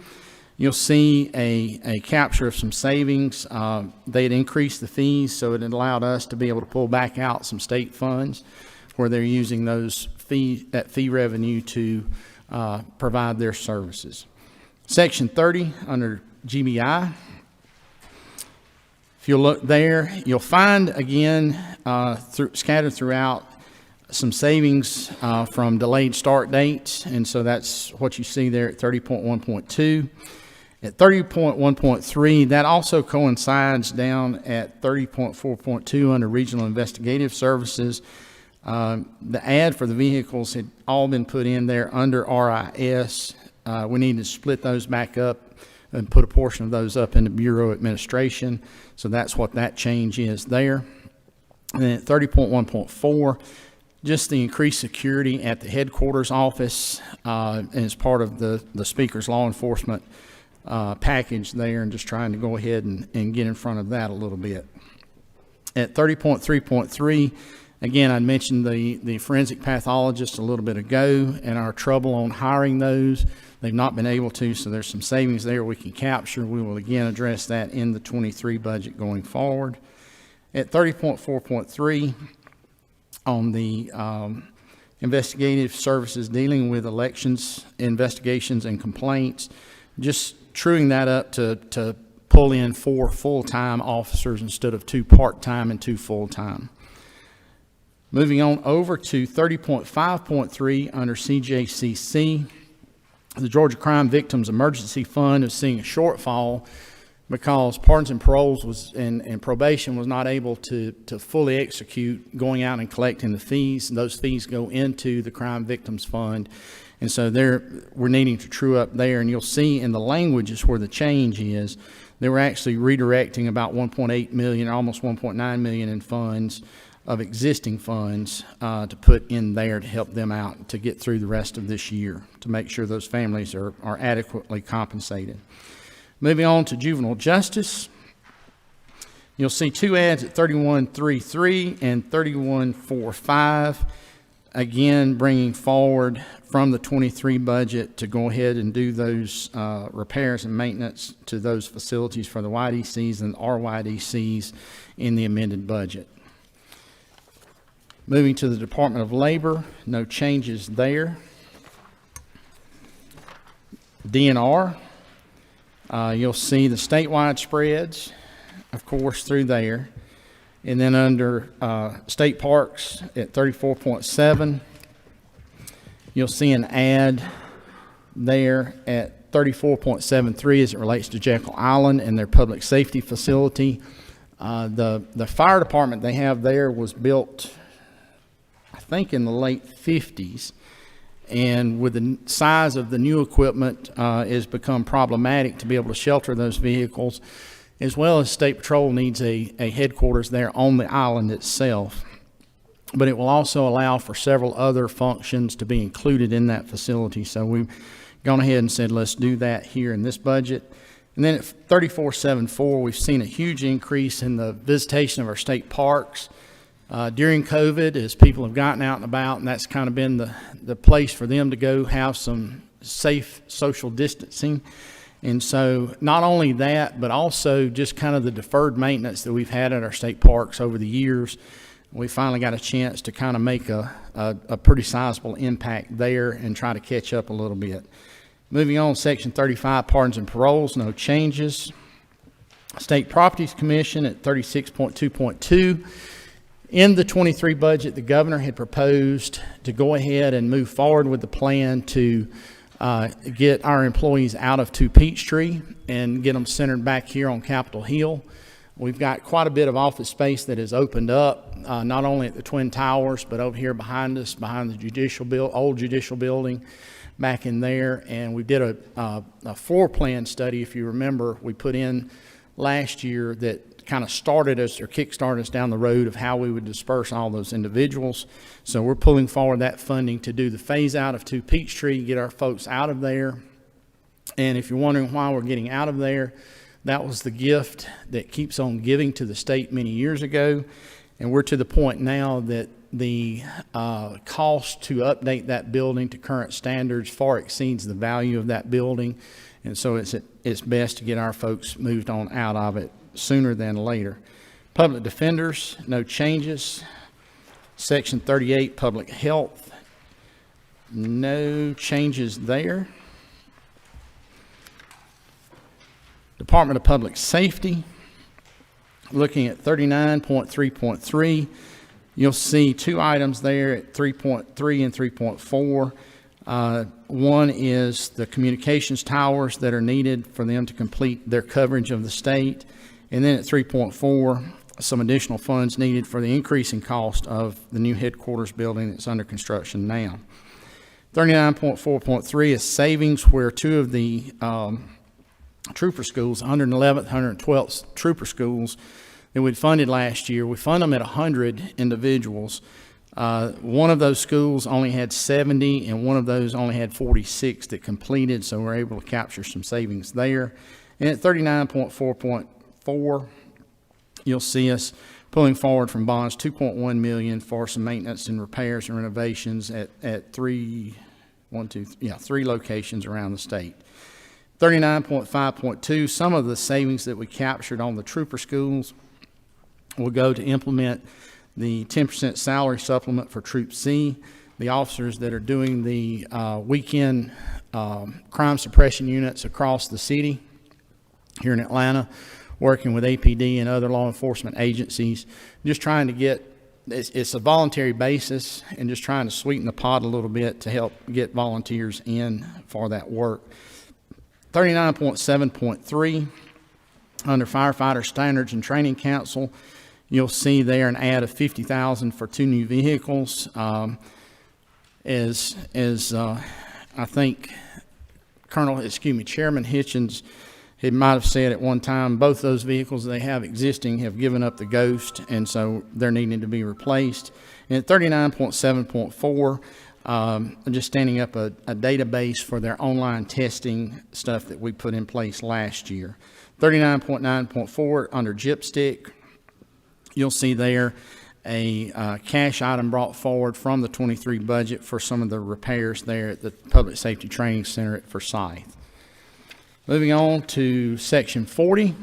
you'll see a capture of some savings. They had increased the fees, so it allowed us to be able to pull back out some state funds where they're using that fee revenue to provide their services. Section 30, under GBI, if you'll look there, you'll find again scattered throughout some savings from delayed start dates, and so that's what you see there at 30.1.2. At 30.1.3, that also coincides down at 30.4.2 under Regional Investigative Services. The ad for the vehicles had all been put in there under RIS. We need to split those back up and put a portion of those up into Bureau Administration. So that's what that change is there. And then at 30.1.4, just the increased security at the headquarters office and as part of the Speaker's law enforcement package there, and just trying to go ahead and get in front of that a little bit. At 30.3.3, again, I mentioned the forensic pathologist a little bit ago and our trouble on hiring those. They've not been able to, so there's some savings there we can capture. We will again address that in the 23 budget going forward. At 30.4.3, on the investigative services dealing with elections, investigations, and complaints, just truing that up to pull in 4 full-time officers instead of 2 part-time and 2 full-time. Moving on over to 30.5.3 under CJCC, the Georgia Crime Victims Emergency Fund is seeing a shortfall because pardons and paroles and probation was not able to fully execute going out and collecting the fees. And those fees go into the Crime Victims Fund. And so we're needing to true up there. And you'll see in the languages where the change is, they were actually redirecting about 1.8 million, almost 1.9 million in funds of existing funds to put in there to help them out to get through the rest of this year, to make sure those families are adequately compensated. Moving on to Juvenile Justice, you'll see 2 ads at 31.33 and 31.45, again bringing forward from the 23 budget to go ahead and do those repairs and maintenance to those facilities for the YDCs and RYDCs in the amended budget. Moving to the Department of Labor, no changes there. DNR, you'll see the statewide spreads, of course, through there. And then under state parks at 34.7, you'll see an ad there at 34.73 as it relates to Jekyll Island and their public safety facility. The fire department they have there was built, I think, in the late 50s. And with the size of the new equipment, it's become problematic to be able to shelter those vehicles, as well as State Patrol needs a headquarters there on the island itself. But it will also allow for several other functions to be included in that facility. So we've gone ahead and said, let's do that here in this budget. And then at 34.74, we've seen a huge increase in the visitation of our state parks. During COVID, as people have gotten out and about, and that's kind of been the place for them to go have some safe social distancing. And so not only that, but also just kind of the deferred maintenance that we've had at our state parks over the years. We finally got a chance to kind of make a pretty sizable impact there and try to catch up a little bit. Moving on, Section 35, pardons and paroles, no changes. State Properties Commission at 36.2.2. In the 23 budget, the governor had proposed to go ahead and move forward with the plan to get our employees out of 2 Peachtree and get them centered back here on Capitol Hill. We've got quite a bit of office space that has opened up, not only at the Twin Towers, but over here behind us, behind the old judicial building back in there. And we did a floor plan study, if you remember, we put in last year that kind of started us or kickstarted us down the road of how we would disperse all those individuals. So we're pulling forward that funding to do the phase out of 2 Peachtree, get our folks out of there. And if you're wondering why we're getting out of there, that was the gift that keeps on giving to the state many years ago. And we're to the point now that the cost to update that building to current standards far exceeds the value of that building. And so it's best to get our folks moved on out of it sooner than later. Public defenders, no changes. Section 38, public health, no changes there. Department of Public Safety, looking at 39.3.3, you'll see two items there at 3.3 and 3.4. One is the communications towers that are needed for them to complete their coverage of the state. And then at 3.4, some additional funds needed for the increasing cost of the new headquarters building that's under construction now. 39.4.3 is savings where two of the trooper schools, 111th, 112th trooper schools that we'd funded last year, we fund them at 100 individuals. One of those schools only had 70 and one of those only had 46 that completed, so we're able to capture some savings there. And at 39.4.4, you'll see us pulling forward from bonds $2.1 million for some maintenance and repairs and renovations at three locations around the state. 39.5.2, some of the savings that we captured on the trooper schools will go to implement the 10% salary supplement for Troop C. The officers that are doing the weekend crime suppression units across the city here in Atlanta, working with APD and other law enforcement agencies, just trying to get, it's a voluntary basis, and just trying to sweeten the pot a little bit to help get volunteers in for that work. 39.7.3, under Firefighter Standards and Training Council, you'll see there an add of $50,000 for 2 new vehicles. I think Chairman Hitchens, he might have said at one time, both those vehicles they have existing have given up the ghost, and so they're needing to be replaced. And at 39.7.4, just standing up a database for their online testing stuff that we put in place last year. 39.9.4 under Gypstick, you'll see there a cash item brought forward from the 23 budget for some of the repairs there at the Public Safety Training Center at Forsyth. Moving on to section 40,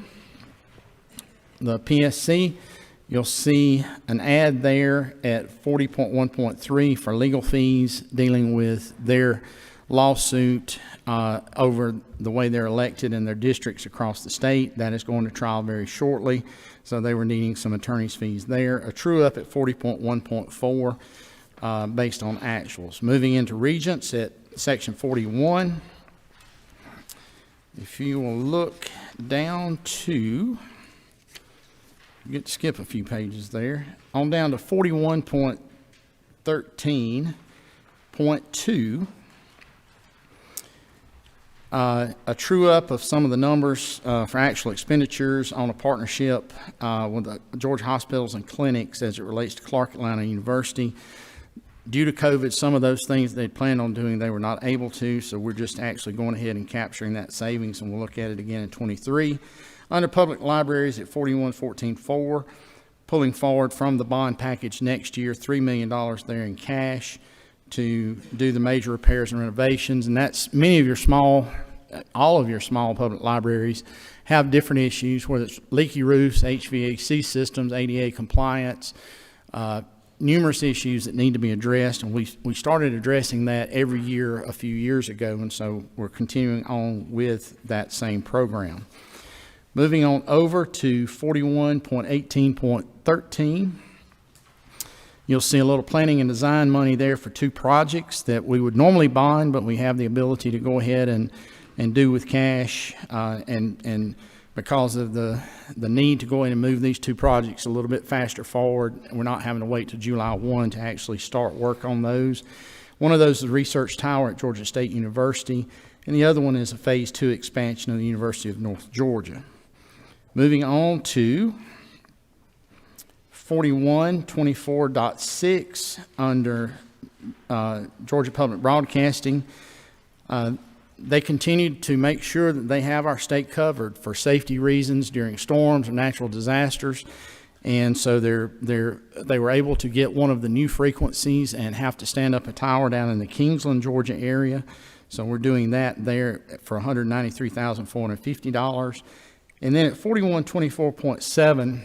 the PSC, you'll see an ad there at 40.1.3 for legal fees dealing with their lawsuit over the way they're elected in their districts across the state. That is going to trial very shortly, so they were needing some attorney's fees there. A true up at 40.1.4 based on actuals. Moving into regents at section 41. If you will look down to, you get to skip a few pages there, on down to 41.13.2, a true up of some of the numbers for actual expenditures on a partnership with the Georgia Hospitals and Clinics as it relates to Clark Atlanta University. Due to COVID, some of those things they'd planned on doing, they were not able to, so we're just actually going ahead and capturing that savings, and we'll look at it again in 23. Under public libraries at 41.14.4, pulling forward from the bond package next year, $3 million there in cash to do the major repairs and renovations, and that's many of your all of your small public libraries have different issues, whether it's leaky roofs, HVAC systems, ADA compliance, numerous issues that need to be addressed, and we started addressing that every year a few years ago, and so we're continuing on with that same program. Moving on over to 41.18.13, you'll see a little planning and design money there for 2 projects that we would normally bond, but we have the ability to go ahead and do with cash, and because of the need to go in and move these 2 projects a little bit faster forward, we're not having to wait till July 1 to actually start work on those. One of those is a research tower at Georgia State University, and the other one is a phase 2 expansion of the University of North Georgia. Moving on to 41.24.6 under Georgia Public Broadcasting. They continue to make sure that they have our state covered for safety reasons during storms or natural disasters. And so they were able to get one of the new frequencies and have to stand up a tower down in the Kingsland, Georgia area. So we're doing that there for $193,450. And then at 4124.7,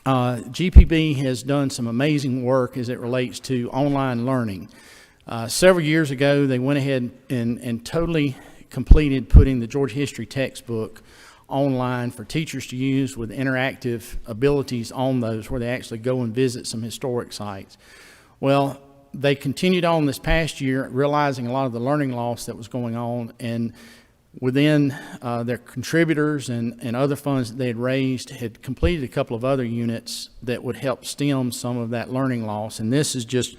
GPB has done some amazing work as it relates to online learning. Several years ago, they went ahead and totally completed putting the Georgia history textbook online for teachers to use with interactive abilities on those, where they actually go and visit some historic sites. Well, they continued on this past year, realizing a lot of the learning loss that was going on, and within their contributors and other funds that they had raised, had completed a couple of other units that would help stem some of that learning loss. And this is just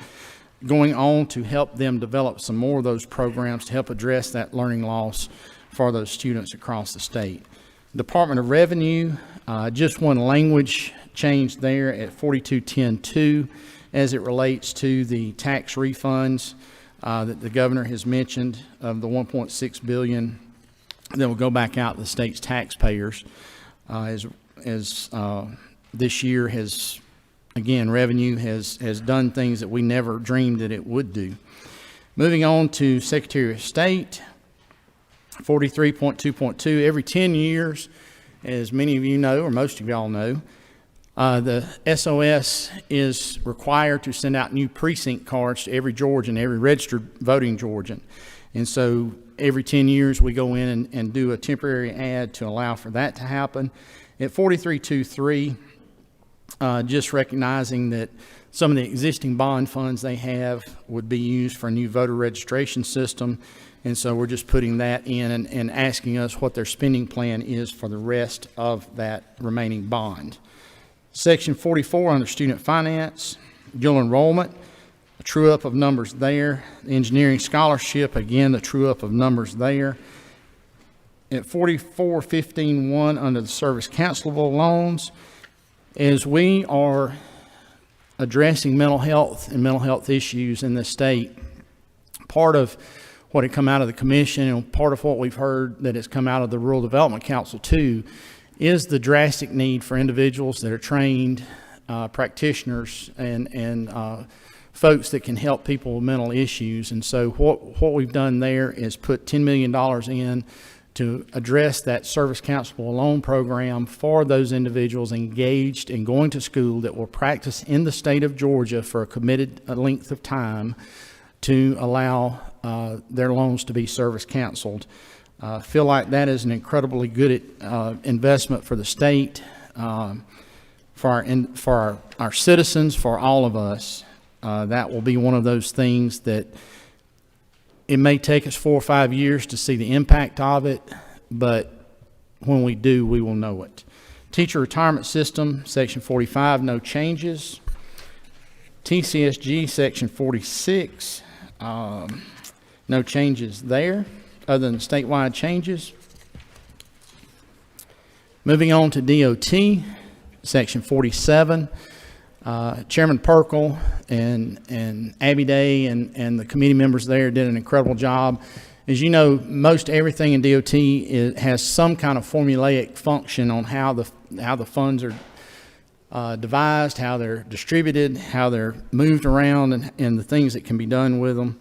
going on to help them develop some more of those programs to help address that learning loss for those students across the state. Department of Revenue, just one language change there at 4210.2 as it relates to the tax refunds that the governor has mentioned of the $1.6 billion that will go back out to the state's taxpayers as this year has, again, revenue has done things that we never dreamed that it would do. Moving on to Secretary of State, 43.2.2, every 10 years, as many of you know, or most of y'all know, the SOS is required to send out new precinct cards to every Georgian, every registered voting Georgian. And so every 10 years we go in and do a temporary ad to allow for that to happen. At 43.2.3, just recognizing that some of the existing bond funds they have would be used for a new voter registration system. And so we're just putting that in and asking us what their spending plan is for the rest of that remaining bond. Section 44 under student finance, dual enrollment, a true up of numbers there. Engineering scholarship, again, the true up of numbers there. At 44.15.1 under the service counselable loans, as we are addressing mental health and mental health issues in the state, part of what had come out of the commission and part of what we've heard that has come out of the Rural Development Council too is the drastic need for individuals that are trained practitioners and folks that can help people with mental issues. And so what we've done there is put $10 million in to address that service counselable loan program for those individuals engaged in going to school that will practice in the state of Georgia for a committed length of time to allow their loans to be service counseled. Feel like that is an incredibly good investment for the state, for our citizens, for all of us. That will be one of those things that it may take us 4 or 5 years to see the impact of it, but when we do, we will know it. Teacher retirement system, section 45, no changes. TCSG, section 46, no changes there other than statewide changes. Moving on to DOT, section 47. Chairman Perkle and Abby Day and the committee members there did an incredible job. As you know, most everything in DOT has some kind of formulaic function on how the funds are devised, how they're distributed, how they're moved around, and the things that can be done with them.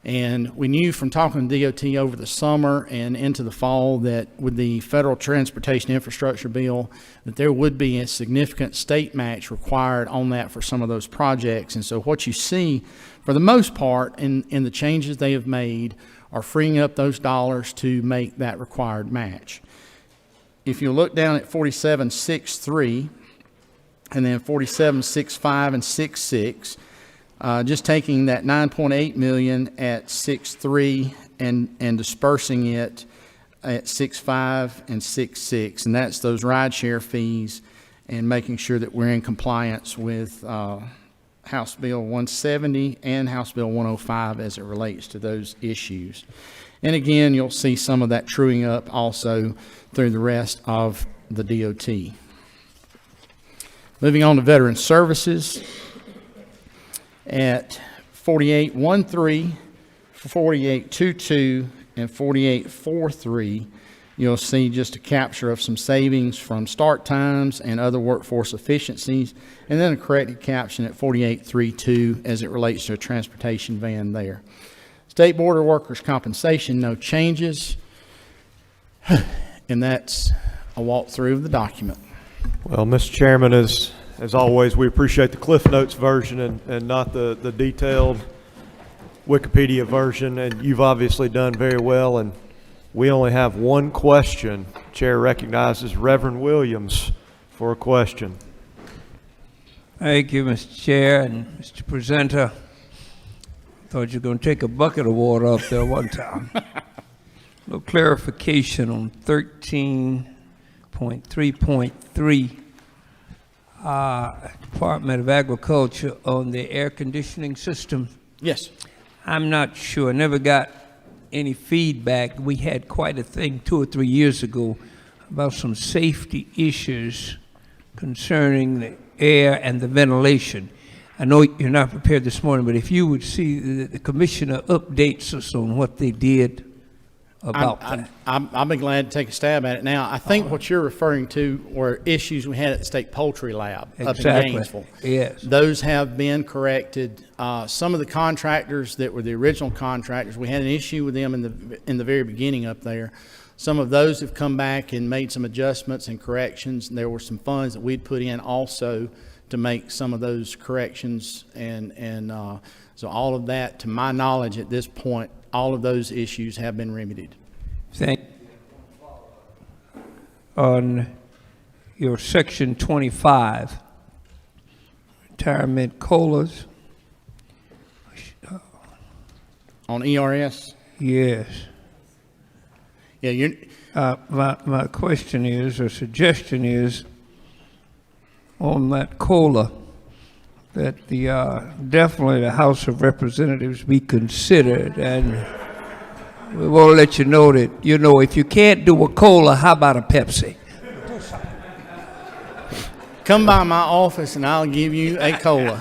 And we knew from talking to DOT over the summer and into the fall that with the Federal Transportation Infrastructure Bill, that there would be a significant state match required on that for some of those projects. And so what you see, for the most part, in the changes they have made are freeing up those dollars to make that required match. If you look down at 47.6.3 and then 47.6.5 and 6.6, just taking that $9.8 million at 6.3 and dispersing it at 6.5 and 6.6, and that's those rideshare fees and making sure that we're in compliance with House Bill 170 and House Bill 105 as it relates to those issues. And again, you'll see some of that truing up also through the rest of the DOT. Moving on to Veteran Services. At 48.13, 48.22, and 48.43, you'll see just a capture of some savings from start times and other workforce efficiencies, and then a corrected caption at 4832 as it relates to a transportation van there. State Board of Workers' Compensation, no changes. And that's a walkthrough of the document. Well, Mr. Chairman, as always, we appreciate the Cliff Notes version and not the detailed Wikipedia version, and you've obviously done very well. And we only have one question. Chair recognizes Reverend Williams for a question. Thank you, Mr. Chair and Mr. Presenter. Thought you were going to take a bucket of water up there one time. A little clarification on 13.3.3, Department of Agriculture on the air conditioning system. Yes. I'm not sure, never got any feedback. We had quite a thing 2 or 3 years ago about some safety issues concerning the air and the ventilation. I know you're not prepared this morning, but if you would see the commissioner updates us on what they did about that. I'll be glad to take a stab at it now. I think what you're referring to were issues we had at the State Poultry Lab up in Gainesville. Yes. Those have been corrected. Some of the contractors that were the original contractors, we had an issue with them in the very beginning up there. Some of those have come back and made some adjustments and corrections. And there were some funds that we'd put in also to make some of those corrections. So all of that, to my knowledge at this point, all of those issues have been remedied. Thank you. On your section 25, retirement COLAs. On ERS? Yes. Yeah, my question is, or suggestion is, on that COLA, that the definitely the House of Representatives be considered, and we want to let you know that, you know, if you can't do a COLA, how about a Pepsi? come by my office and I'll give you a COLA.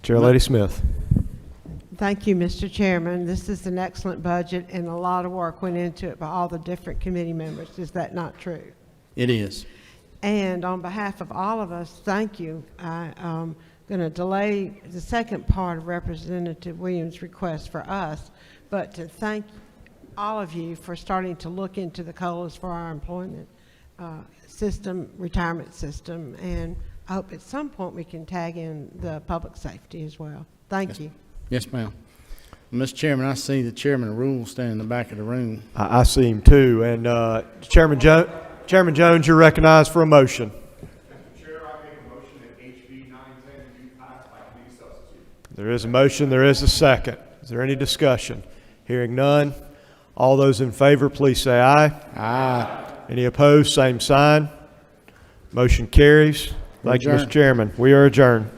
Chair Lady Smith. Thank you, Mr. Chairman. This is an excellent budget, and a lot of work went into it by all the different committee members. Is that not true? It is. And on behalf of all of us, thank you. I'm going to delay the second part of Representative Williams' request for us, but to thank all of you for starting to look into the COLAs for our employment system, retirement system, and I hope at some point we can tag in the public safety as well. Thank you. Yes, ma'am. Mr. Chairman, I see the chairman of rules standing in the back of the room. I see him too. And Chairman Jones, you're recognized for a motion. Mr. Chair, I make a motion that HB 910 be passed by committee substitute. There is a motion. There is a second. Is there any discussion? Hearing none. All those in favor, please say aye. Aye. Any opposed, same sign. Motion carries. Thank you, Adjourn. Mr. Chairman. We are adjourned.